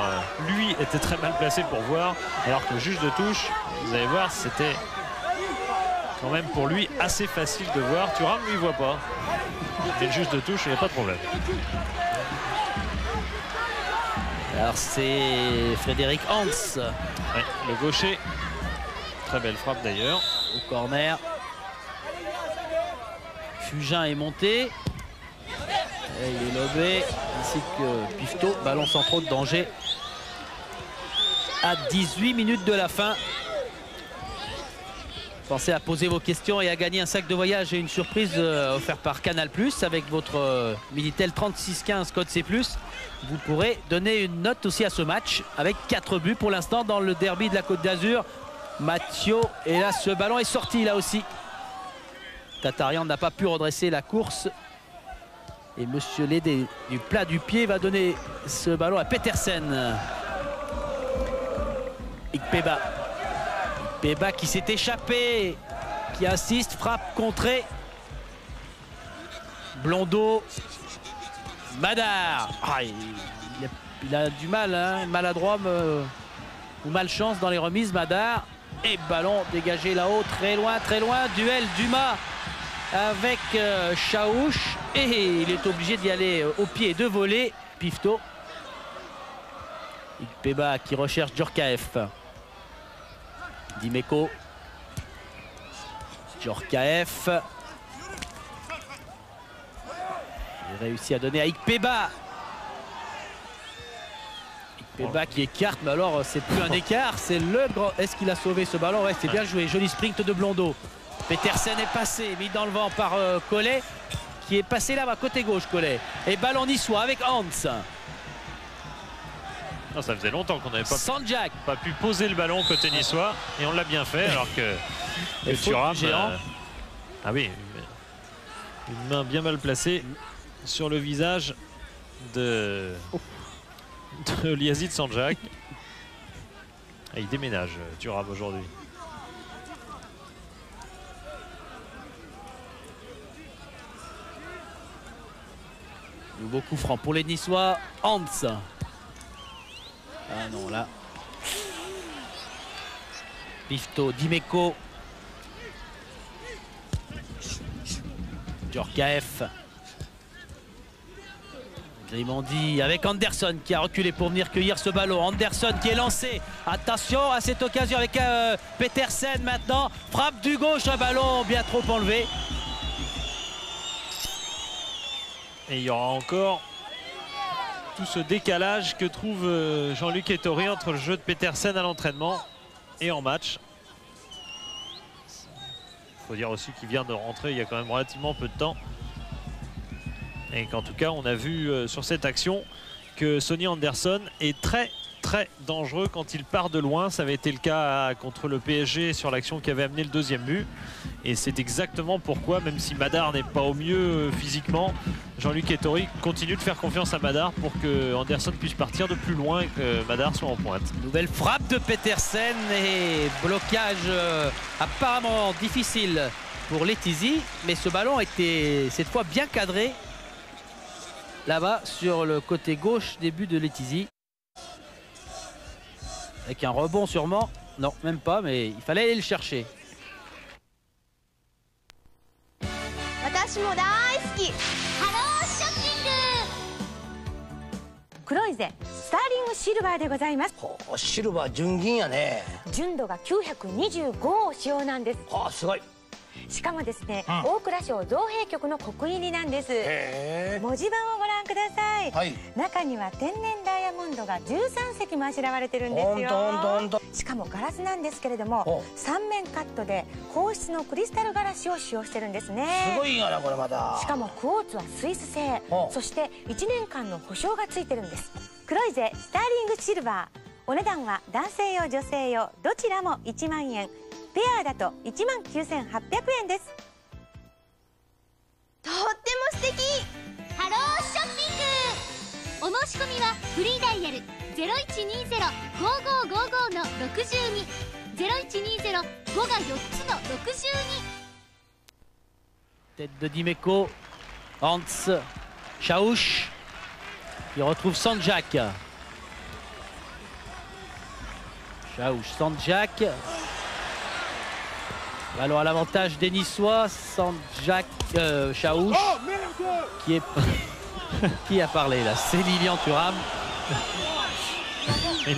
lui était très mal placé pour voir alors que le juge de touche, vous allez voir, c'était quand même pour lui assez facile de voir. Thuram lui il voit pas. Mais le juge de touche, il n'y a pas de problème. Alors c'est Frédéric Hans. Ouais, le gaucher. Très belle frappe d'ailleurs. Au corner. Fugin est monté. Et il est lobé. Ainsi que Pifto. Ballon sans trop de danger. À 18 minutes de la fin. Pensez à poser vos questions et à gagner un sac de voyage et une surprise offerte par Canal+. Avec votre Minitel 3615 code C+. Vous pourrez donner une note aussi à ce match avec 4 buts pour l'instant dans le derby de la Côte d'Azur. Mathieu, et là ce ballon est sorti là aussi. Tatarian n'a pas pu redresser la course. Et monsieur Lédé du plat du pied va donner ce ballon à Petersen. Ikpeba. Ikpeba qui s'est échappé, qui assiste, frappe contrée. Blondeau. Madar. Ah, il a du mal, hein, maladroit ou malchance dans les remises, Madar. Et ballon dégagé là-haut, très loin, duel Dumas avec Chaouche. Et il est obligé d'y aller au pied et de voler. Pifto. Ikpeba qui recherche Djorkaeff. Dimeco. Djorkaeff. Il réussit à donner à Ikpeba. Ikpeba qui écarte, mais alors c'est plus un écart, c'est le grand. Est-ce qu'il a sauvé ce ballon? Ouais, c'est bien joué. Joli sprint de Blondeau. Petersen est passé, mis dans le vent par Collet, qui est passé là-bas, côté gauche, Collet. Et ballon niçois avec Hans. Non, ça faisait longtemps qu'on n'avait pas pu poser le ballon côté niçois et on l'a bien fait alors que Thuram, ah oui, une main bien mal placée sur le visage de Yazid Sanjak. Et il déménage Thuram aujourd'hui. Nouveau coup franc pour les Niçois. Hans. Ah non, là. Pifto, Dimeco. Djorkaeff. Grimandi avec Anderson qui a reculé pour venir cueillir ce ballon. Anderson qui est lancé. Attention à cette occasion avec Petersen maintenant. Frappe du gauche, un ballon bien trop enlevé. Et il y aura encore tout ce décalage que trouve Jean-Luc Ettori entre le jeu de Petersen à l'entraînement et en match. Il faut dire aussi qu'il vient de rentrer il y a quand même relativement peu de temps. Et qu'en tout cas on a vu sur cette action que Sonny Anderson est très dangereux quand il part de loin. Ça avait été le cas contre le PSG sur l'action qui avait amené le deuxième but. Et c'est exactement pourquoi, même si Madar n'est pas au mieux physiquement, Jean-Luc Ettori continue de faire confiance à Madar pour que Anderson puisse partir de plus loin et que Madar soit en pointe. Nouvelle frappe de Petersen et blocage apparemment difficile pour Letizy. Mais ce ballon était cette fois bien cadré là-bas sur le côté gauche des buts de Letizy. Avec un rebond sûrement. Non, même pas, mais il fallait aller le chercher. Kuroize, Sterling Silver でございます。シルバー純銀やね。純度が925を使用なんです。すごい。しかもですね、大蔵省造幣局の刻印入りなんです。文字盤をご覧ください。中には天然ダイヤモンドが13隻もあしらわれてるんですよ。しかもガラスなんですけれども、3面カットで硬質のクリスタルガラスを使用してるんですね。すごいよなこれまた。しかもクォーツはスイス製、そして1年間の保証がついてるんです。クロイゼスターリングシルバー、お値段は男性用女性用どちらも1万円、ペアだと19,800円です。とっても素敵。ハローショッピング。お申し込みはフリーダイヤル0120-5555の62 0120-5が4つの62。Tête de Dimeco, Hans, Chaouch qui retrouve Sanjak. Chaouch, Sanjak. Ballon à l'avantage des Niçois. Sanjak, Chaouch qui est... qui a parlé là? C'est Lilian Thuram. Oui,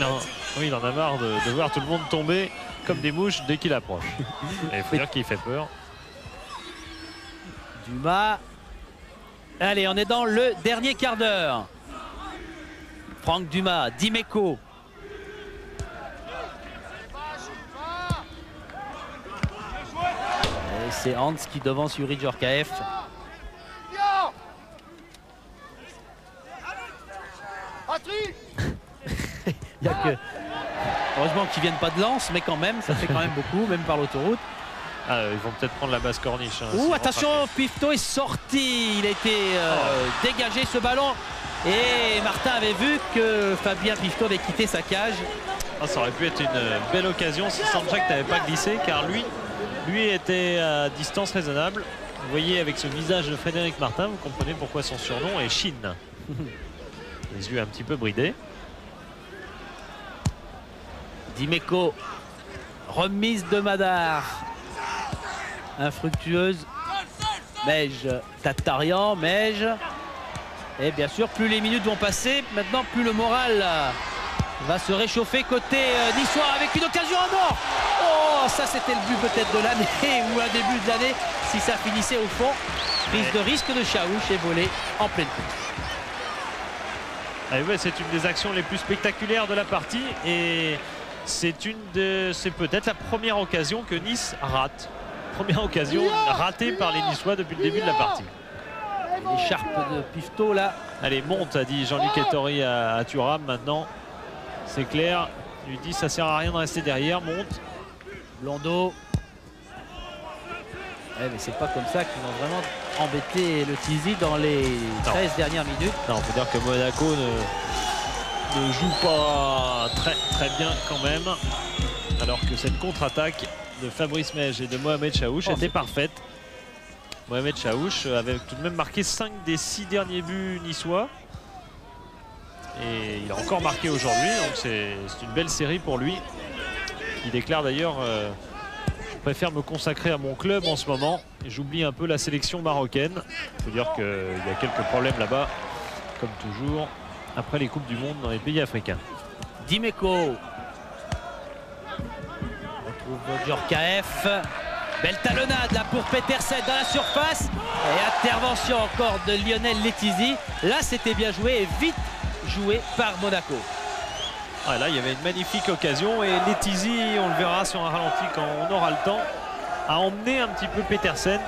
il en a marre de voir tout le monde tomber comme des mouches dès qu'il approche. Il faut dire qu'il fait peur. Dumas. Allez, on est dans le dernier quart d'heure. Franck Dumas, Dimeco. Et c'est Hans qui devance Yuri Djorkaeff. Il y a que... Heureusement qu'ils ne viennent pas de Lens, mais quand même, ça fait quand même beaucoup, même par l'autoroute. Ils vont peut-être prendre la basse corniche. Ouh, attention, Pifto est sorti. Il a été dégagé ce ballon. Et Martin avait vu que Fabien Pifto avait quitté sa cage. Ça aurait pu être une belle occasion si Sanjak n'avait pas glissé, car lui était à distance raisonnable. Vous voyez avec ce visage de Frédéric Martin, vous comprenez pourquoi son surnom est Chine. Les yeux un petit peu bridés. Dimeco, remise de Madar. Infructueuse. Mej, Tatarian, Mej. Et bien sûr, plus les minutes vont passer, maintenant plus le moral va se réchauffer côté niçois avec une occasion en or. Oh, ça c'était le but peut-être de l'année ou un début de l'année si ça finissait au fond. Prise de risque de Chaouch et volé en pleine course. Ouais, c'est une des actions les plus spectaculaires de la partie et c'est peut-être la première occasion que Nice rate. Première occasion ratée par les Niçois depuis le début de la partie. L'écharpe de Pifto là. Allez, monte, a dit Jean-Luc Ettori à Thuram maintenant. C'est clair. Il lui dit ça sert à rien de rester derrière, monte. Blondeau. Ouais, mais c'est pas comme ça qu'ils vont vraiment embêter le Tizi dans les 13 dernières minutes. Non, on peut dire que Monaco ne joue pas très bien quand même. Alors que cette contre-attaque de Fabrice Mej et de Mohamed Chaouch était parfaite. Mohamed Chaouch avait tout de même marqué 5 des 6 derniers buts niçois. Et il a encore marqué aujourd'hui, donc c'est une belle série pour lui. Il déclare d'ailleurs je préfère me consacrer à mon club en ce moment. J'oublie un peu la sélection marocaine. Il faut dire qu'il y a quelques problèmes là-bas, comme toujours, après les Coupes du Monde dans les pays africains. Dimeco. On retrouve Djorkaeff. Belle talonnade là pour Petersen dans la surface. Et intervention encore de Lionel Letizy. Là c'était bien joué et vite joué par Monaco. Là il y avait une magnifique occasion et Letizy, on le verra sur un ralenti quand on aura le temps, a emmené un petit peu Petersen.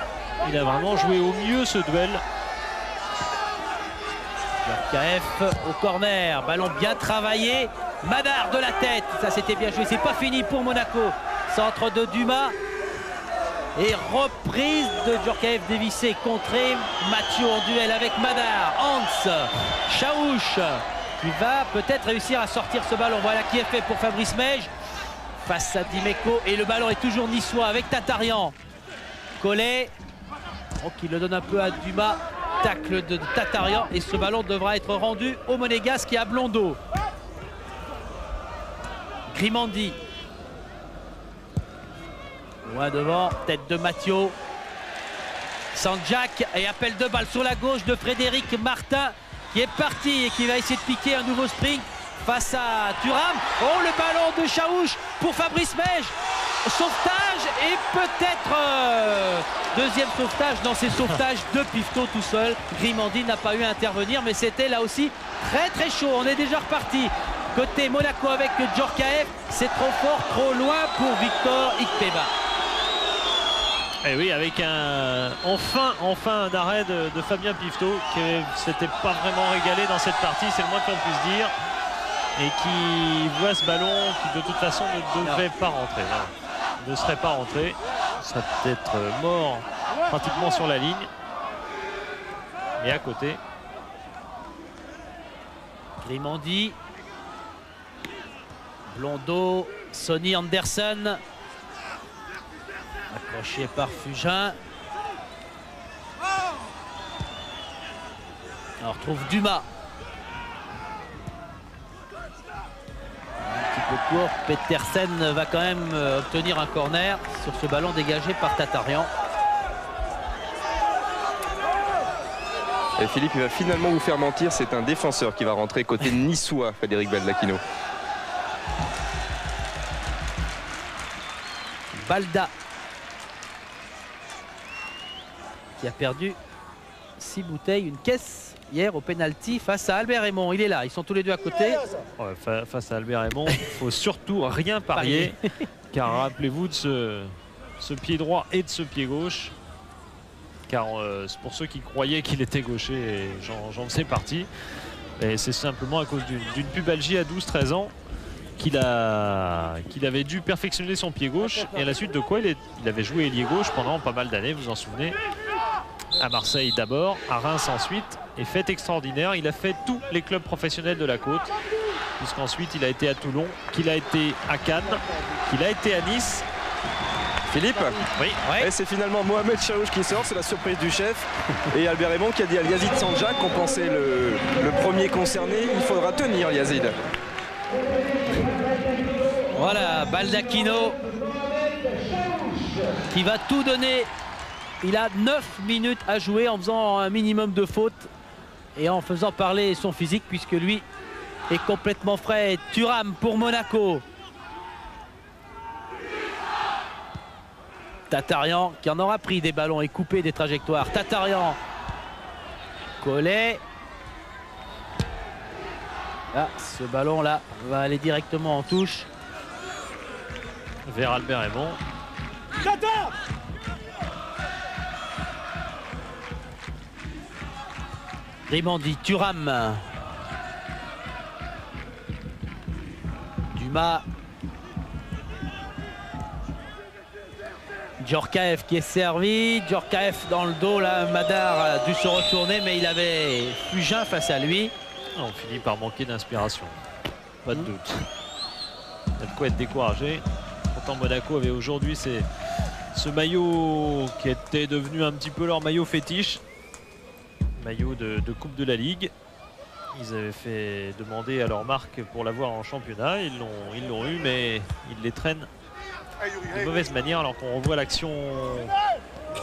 Il a vraiment joué au mieux ce duel. Djorkaeff au corner, ballon bien travaillé. Madar de la tête, ça c'était bien joué. C'est pas fini pour Monaco. Centre de Dumas. Et reprise de Djorkaeff dévissé, contré. Mathieu en duel avec Madar. Hans, Chaouch qui va peut-être réussir à sortir ce ballon. Voilà qui est fait pour Fabrice Mej face à Dimeco. Et le ballon est toujours niçois avec Tatarian. Collet, qui le donne un peu à Dumas. tacle de Tatarian et ce ballon devra être rendu au Monégasque et à Blondeau. Grimandi. Loin devant, tête de Mathieu. Sanjak et appel de balle sur la gauche de Frédéric Martin qui est parti et qui va essayer de piquer un nouveau sprint face à Thuram. Oh, le ballon de Chaouch pour Fabrice Mège. Sauvetage et peut-être deuxième sauvetage dans ces sauvetages de Pifto tout seul. Grimandi n'a pas eu à intervenir, mais c'était là aussi très chaud. On est déjà reparti côté Monaco avec Djorkaeff. C'est trop fort, trop loin pour Victor Ikpeba. Et oui, avec enfin un arrêt de Fabien Pifto qui s'était pas vraiment régalé dans cette partie, c'est le moins qu'on puisse dire, et qui voit ce ballon qui de toute façon ne devait pas rentrer. Non, ne serait pas rentré, il serait peut-être mort pratiquement sur la ligne. Et à côté, Grimandi, Blondeau, Sonny Anderson. Accroché par Fugin. On retrouve Dumas. Un petit peu court. Petersen va quand même obtenir un corner sur ce ballon dégagé par Tatarian. Et Philippe, il va finalement vous faire mentir. C'est un défenseur qui va rentrer côté niçois, Frédéric Baldacchino. Balda. Qui a perdu 6 bouteilles, une caisse hier au penalty face à Albert Raymond. Il est là, ils sont tous les deux à côté. Ouais, face à Albert Raymond, il faut surtout rien parier. Car rappelez-vous de ce pied droit et de ce pied gauche. Car c'est pour ceux qui croyaient qu'il était gaucher, et j'en faisais partie. Et c'est simplement à cause d'une pubalgie à 12-13 ans qu'il avait dû perfectionner son pied gauche. Et à la suite de quoi il avait joué ailier gauche pendant pas mal d'années, vous vous en souvenez. À Marseille d'abord, à Reims ensuite, et fait extraordinaire. Il a fait tous les clubs professionnels de la côte, puisqu'ensuite il a été à Toulon, qu'il a été à Cannes, qu'il a été à Nice. Philippe, oui. Et c'est finalement Mohamed Chaouch qui sort, c'est la surprise du chef. Et Albert Raymond qui a dit à Yazid Sanjak, qu'on pensait le premier concerné, il faudra tenir Yazid. Voilà, Baldacchino qui va tout donner. Il a 9 minutes à jouer en faisant un minimum de fautes et en faisant parler son physique, puisque lui est complètement frais. Thuram pour Monaco. Tatarian qui en aura pris des ballons et coupé des trajectoires. Tatarian. Collet. Ah, ce ballon là va aller directement en touche. Vers Albert Raymond. Grimandi, Thuram. Dumas. Djorkaeff qui est servi. Djorkaeff dans le dos, là, Madar a dû se retourner, mais il avait Fugin face à lui. On finit par manquer d'inspiration, pas de doute. Il y a de quoi être découragé. Pourtant Monaco avait aujourd'hui ce maillot qui était devenu un petit peu leur maillot fétiche. Maillot de Coupe de la Ligue. Ils avaient fait demander à leur marque pour l'avoir en championnat. Ils l'ont eu, mais ils les traînent de mauvaise manière alors qu'on revoit l'action.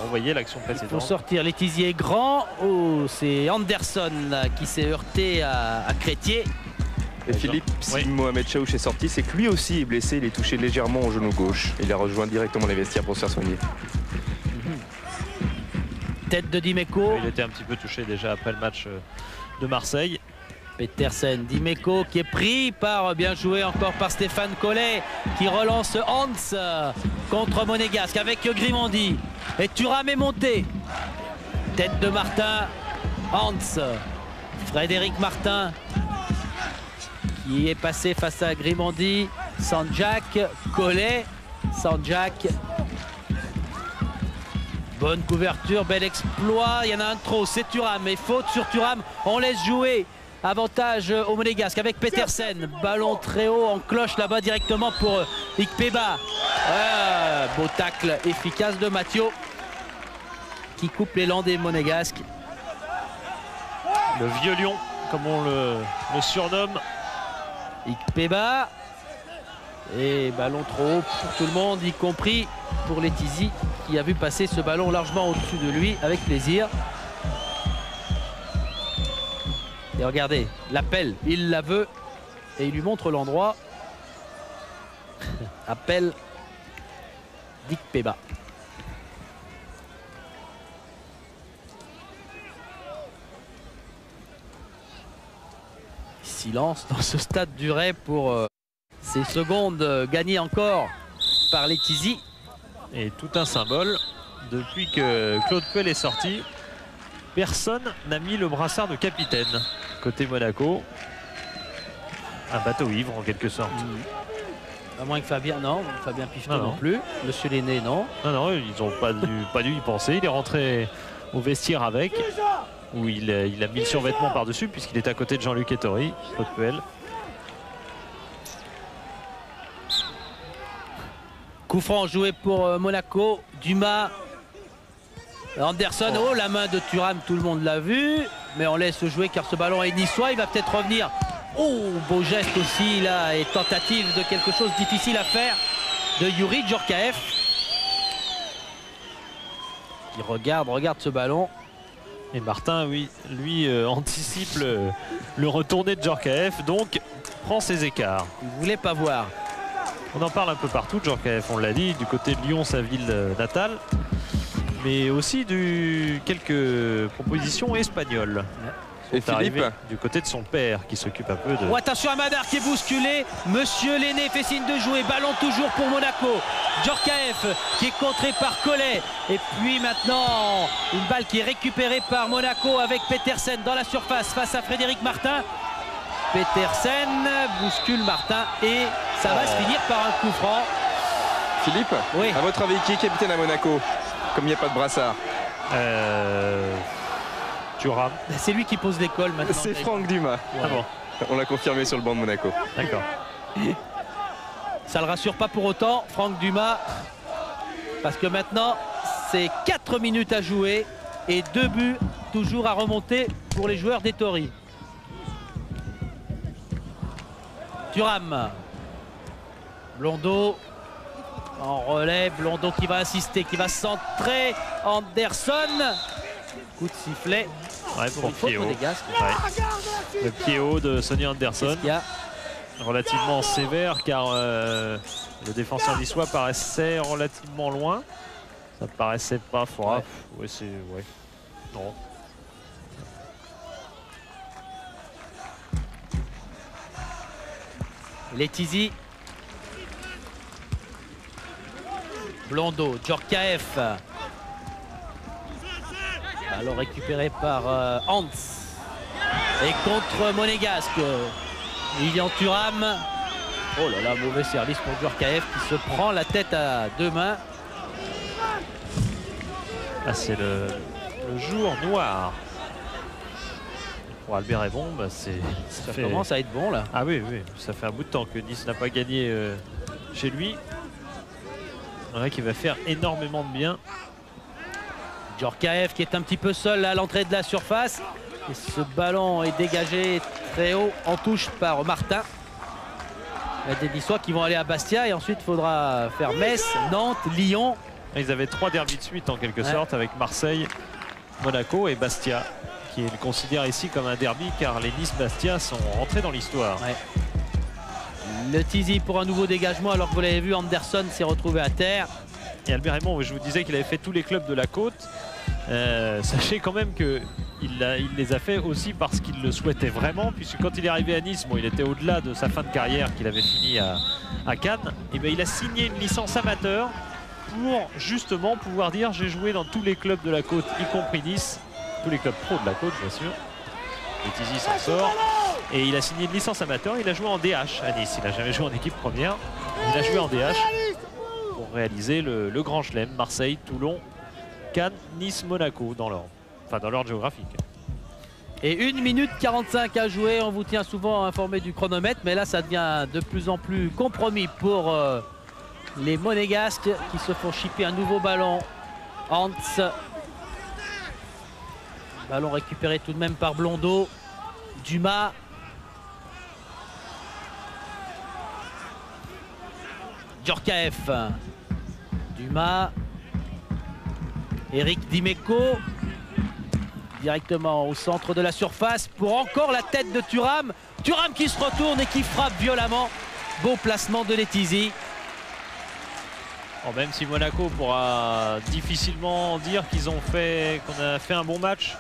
On voyait l'action précédente. Pour sortir Létizier grand. Oh, c'est Anderson qui s'est heurté à Crétier. Et Philippe, si Mohamed Chaouch est sorti, c'est que lui aussi est blessé. Il est touché légèrement au genou gauche. Il a rejoint directement les vestiaires pour se faire soigner. Tête de Dimeco. Il était un petit peu touché déjà après le match de Marseille. Petersen, Dimeco qui est pris par, bien joué encore par Stéphane Collet, qui relance Hans contre Monégasque avec Grimandi. Et Thuram est monté. Tête de Martin, Hans. Frédéric Martin qui est passé face à Grimandi. Sanjak, Collet, Sanjak. Bonne couverture, bel exploit. Il y en a un de trop, c'est Thuram. Et faute sur Thuram, on laisse jouer. Avantage au Monégasque avec Petersen. Ballon très haut en cloche là-bas directement pour Ikpeba. Beau tacle efficace de Mathieu qui coupe l'élan des Monégasques. Le vieux lion, comme on le surnomme. Ikpeba. Et ballon trop haut pour tout le monde, y compris pour Letizi, qui a vu passer ce ballon largement au-dessus de lui avec plaisir. Et regardez, l'appel, il la veut et il lui montre l'endroit. Appel d'Ikpeba. Silence dans ce stade du Ray pour ces secondes gagnées encore par Letizi. Et tout un symbole, depuis que Claude Puel est sorti, personne n'a mis le brassard de capitaine côté Monaco. Un bateau ivre en quelque sorte. À moins que Fabien, non, Fabien Pifton non plus. Monsieur Lenné, non. Non, ils n'ont pas dû y penser. Il est rentré au vestiaire avec, où il a mis le survêtement par-dessus, puisqu'il est à côté de Jean-Luc Ettori, Claude Puel. Coup franc joué pour Monaco. Dumas. Anderson. Oh, la main de Thuram, tout le monde l'a vu. Mais on laisse jouer car ce ballon est niçois. Il va peut-être revenir. Oh, beau geste aussi là. Et tentative de quelque chose de difficile à faire de Youri Djorkaeff. Il regarde ce ballon. Et Martin, oui, lui anticipe le retourné de Djorkaeff. Donc prend ses écarts. Il ne voulait pas voir. On en parle un peu partout, Djorkaeff, on l'a dit, du côté de Lyon, sa ville natale, mais aussi quelques propositions espagnoles. Et Philippe, du côté de son père qui s'occupe un peu de... Oh, attention à Madar qui est bousculé. Monsieur Lenné fait signe de jouer. Ballon toujours pour Monaco. Djorkaeff qui est contré par Collet. Et puis maintenant, une balle qui est récupérée par Monaco avec Petersen dans la surface face à Frédéric Martin. Petersen bouscule Martin et ça va se finir par un coup franc. Philippe, oui. À votre avis, qui est capitaine à Monaco, comme il n'y a pas de brassard? Thuram. C'est lui qui pose l'école maintenant. C'est Franck Dumas. Ouais. Ah bon. On l'a confirmé sur le banc de Monaco. D'accord. Ça ne le rassure pas pour autant, Franck Dumas, parce que maintenant, c'est 4 minutes à jouer et 2 buts toujours à remonter pour les joueurs d'Ettori. Thuram. Blondeau en relais. Blondeau qui va assister, qui va centrer. Anderson. Coup de sifflet. Ouais, pour pied haut. Ouais. Le pied haut de Sonny Anderson. Relativement sévère car le défenseur niçois paraissait relativement loin. Ça ne paraissait pas fort. Ouais. Ouais, c'est... Ouais. Non. Letizi. Blondeau, Djorkaeff. Ballon récupéré par Hans. Et contre Monégasque, Lilian Thuram. Oh là là, mauvais service pour Djorkaeff qui se prend la tête à 2 mains. Ah, c'est le jour noir. Pour Albert Ebon, bah ça commence à être bon là. Ah oui, oui, ça fait un bout de temps que Nice n'a pas gagné chez lui. C'est vrai qu'il va faire énormément de bien. Djorkaeff qui est un petit peu seul à l'entrée de la surface. Et ce ballon est dégagé très haut en touche par Martin. Il y a des Niçois qui vont aller à Bastia et ensuite il faudra faire Metz, Nantes, Lyon. Ils avaient 3 derbys de suite en quelque sorte avec Marseille, Monaco et Bastia, qui le considère ici comme un derby car les Nice-Bastia sont rentrés dans l'histoire. Ouais. Letizi pour un nouveau dégagement alors que vous l'avez vu, Anderson s'est retrouvé à terre. Et Albert Raymond, je vous disais qu'il avait fait tous les clubs de la côte. Sachez quand même qu'il les a fait aussi parce qu'il le souhaitait vraiment, puisque quand il est arrivé à Nice, bon, il était au-delà de sa fin de carrière qu'il avait fini à Cannes. Et bien, il a signé une licence amateur pour justement pouvoir dire j'ai joué dans tous les clubs de la côte, y compris Nice, tous les clubs pro de la côte bien sûr. Letizi s'en sort et il a signé une licence amateur. Il a joué en DH à Nice, il n'a jamais joué en équipe première, il a joué en DH pour réaliser le Grand Chelem, Marseille, Toulon, Cannes, Nice, Monaco dans l'ordre géographique. Et 1 minute 45 à jouer, on vous tient souvent informé du chronomètre, mais là ça devient de plus en plus compromis pour les Monégasques qui se font chipper un nouveau ballon. Hans. Ballon récupéré tout de même par Blondeau. Dumas. Djorkaeff. Dumas. Eric Dimeco. Directement au centre de la surface pour encore la tête de Thuram. Thuram qui se retourne et qui frappe violemment. Beau placement de Letizy. Oh, même si Monaco pourra difficilement dire qu'on a fait un bon match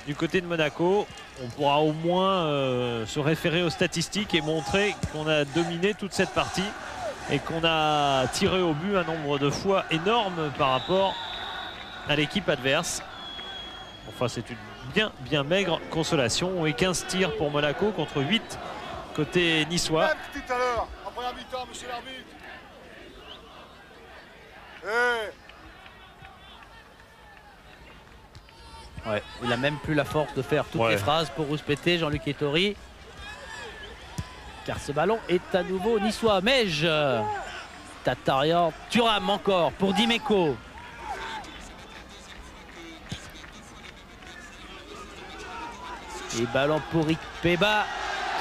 du côté de Monaco, on pourra au moins se référer aux statistiques et montrer qu'on a dominé toute cette partie et qu'on a tiré au but un nombre de fois énorme par rapport à l'équipe adverse. Enfin, c'est une bien maigre consolation et 15 tirs pour Monaco contre 8 côté niçois. Tout à l'heure, en première mi-temps, monsieur l'arbitre. Ouais, il n'a même plus la force de faire toutes les phrases pour rouspéter Jean-Luc Ettori. Car ce ballon est à nouveau niçois. Mej, Tatarian, Thuram encore pour Dimeco. Et ballon pour Rick Peba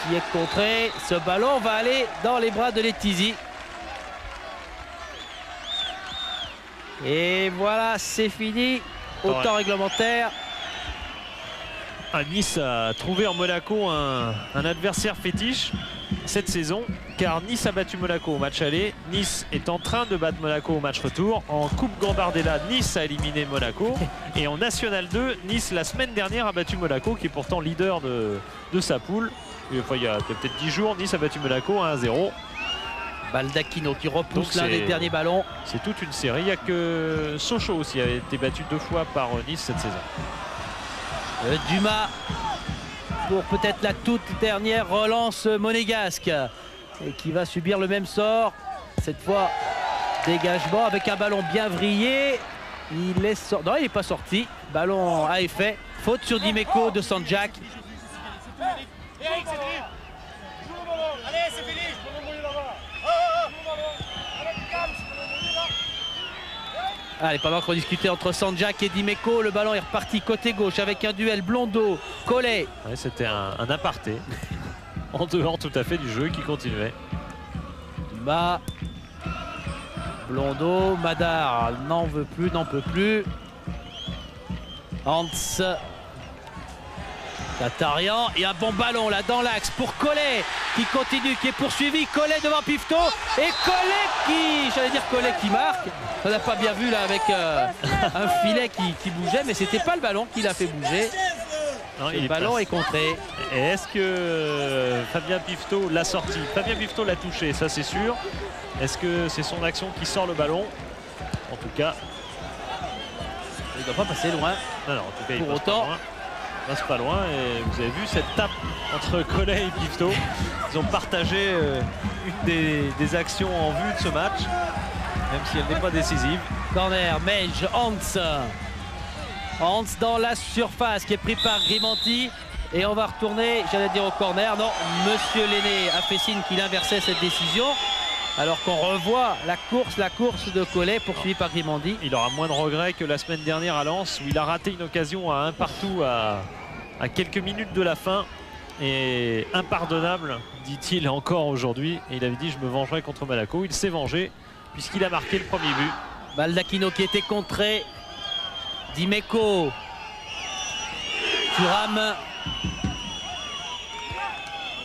qui est contré. Ce ballon va aller dans les bras de Letizy. Et voilà, c'est fini au temps réglementaire. Nice a trouvé en Monaco un adversaire fétiche cette saison, car Nice a battu Monaco au match aller. Nice est en train de battre Monaco au match retour. En Coupe Gambardella, Nice a éliminé Monaco. Et en National 2, Nice la semaine dernière a battu Monaco, qui est pourtant leader de sa poule. Enfin, il y a peut-être 10 jours, Nice a battu Monaco 1-0. Baldacchino qui repousse l'un des derniers ballons. C'est toute une série. Il n'y a que Sochaux aussi qui a été battu 2 fois par Nice cette saison. Dumas pour peut-être la toute dernière relance monégasque et qui va subir le même sort. Cette fois, dégagement avec un ballon bien vrillé. Il est sorti. Non, il n'est pas sorti. Ballon à effet. Faute sur Dimeco de Sanjak. Allez, c'est fini. Allez, pendant qu'on discutait entre Sanjak et Dimeco, le ballon est reparti côté gauche avec un duel Blondeau, Collet. Ouais, c'était un aparté en dehors tout à fait du jeu qui continuait. Dumas, Blondeau, Madar n'en veut plus, n'en peut plus. Hans, Tatarian et un bon ballon là dans l'axe pour Collet qui continue, qui est poursuivi. Collet devant Pifto et Collet qui, j'allais dire Collet qui marque. On n'a pas bien vu là avec un filet qui bougeait, mais c'était pas le ballon qui l'a fait bouger. Non, le ballon est contré. Et est-ce que Fabien Pifto l'a sorti? Fabien Pifto l'a touché, ça c'est sûr. Est-ce que c'est son action qui sort le ballon? En tout cas, il ne doit pas passer loin. Non, en tout cas, il pour autant. Il passe pas loin et vous avez vu cette tape entre Collet et Pifto. Ils ont partagé une des actions en vue de ce match, même si elle n'est pas décisive. Corner, Mej, Hans. Hans dans la surface qui est pris par Grimanti. Et on va retourner, j'allais dire au corner. Non, Monsieur Lenné a fait signe qu'il inversait cette décision. Alors qu'on revoit la course de Collet poursuivie par Grimanti. Il aura moins de regrets que la semaine dernière à Lens où il a raté une occasion à 1 partout à quelques minutes de la fin. Et impardonnable, dit-il encore aujourd'hui. Et il avait dit je me vengerai contre Monaco. Il s'est vengé puisqu'il a marqué le premier but. Baldacchino qui était contré. Dimeco.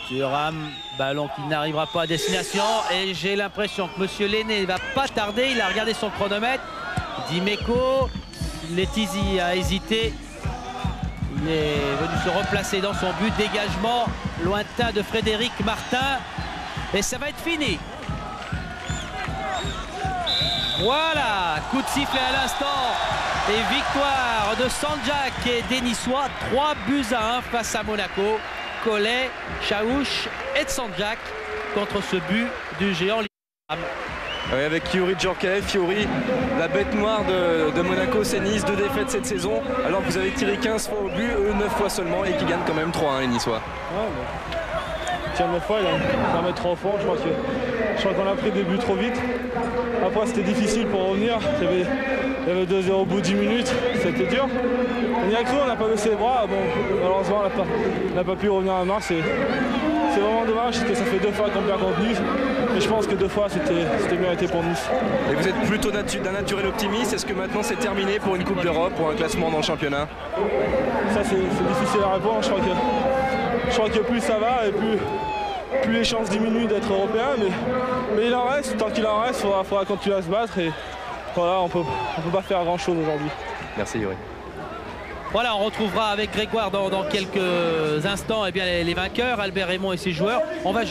Thuram, ballon qui n'arrivera pas à destination et j'ai l'impression que Monsieur Lenné ne va pas tarder, il a regardé son chronomètre. Dimeco, Letizy a hésité, il est venu se replacer dans son but, dégagement lointain de Frédéric Martin et ça va être fini. Voilà, coup de sifflet à l'instant et victoire de Sanjak et des Niçois, 3-1 face à Monaco. Collet, Chaouch et Sanjak contre ce but du géant. Oui, avec Youri Djorkaeff, Youri, la bête noire de Monaco, c'est Nice, 2 défaites cette saison, alors que vous avez tiré 15 fois au but, eux 9 fois seulement, et qui gagnent quand même 3-1 les Niçois. Ouais, mais... Tiens, 9 fois, il a un mètre trop fort, je crois qu'on a pris des buts trop vite. Après, c'était difficile pour revenir. Il y avait Il y avait 2-0 au bout de 10 minutes, c'était dur. On y a cru, on n'a pas baissé les bras. Bon, malheureusement, on n'a pas pu revenir à la marche. C'est vraiment dommage parce que ça fait 2 fois qu'on perd contre Nice. Mais je pense que 2 fois, c'était mérité pour Nice. Et vous êtes plutôt d'un naturel optimiste. Est-ce que maintenant c'est terminé pour une Coupe d'Europe, pour un classement dans le championnat? Ça, c'est difficile à répondre. Je crois que plus ça va et plus les chances diminuent d'être européen. Mais il en reste, tant qu'il en reste, il faudra continuer à se battre. Et voilà, on peut pas faire grand-chose aujourd'hui. Merci Yuri. Voilà, on retrouvera avec Grégoire dans quelques instants eh bien, les vainqueurs, Albert Raymond et ses joueurs. On va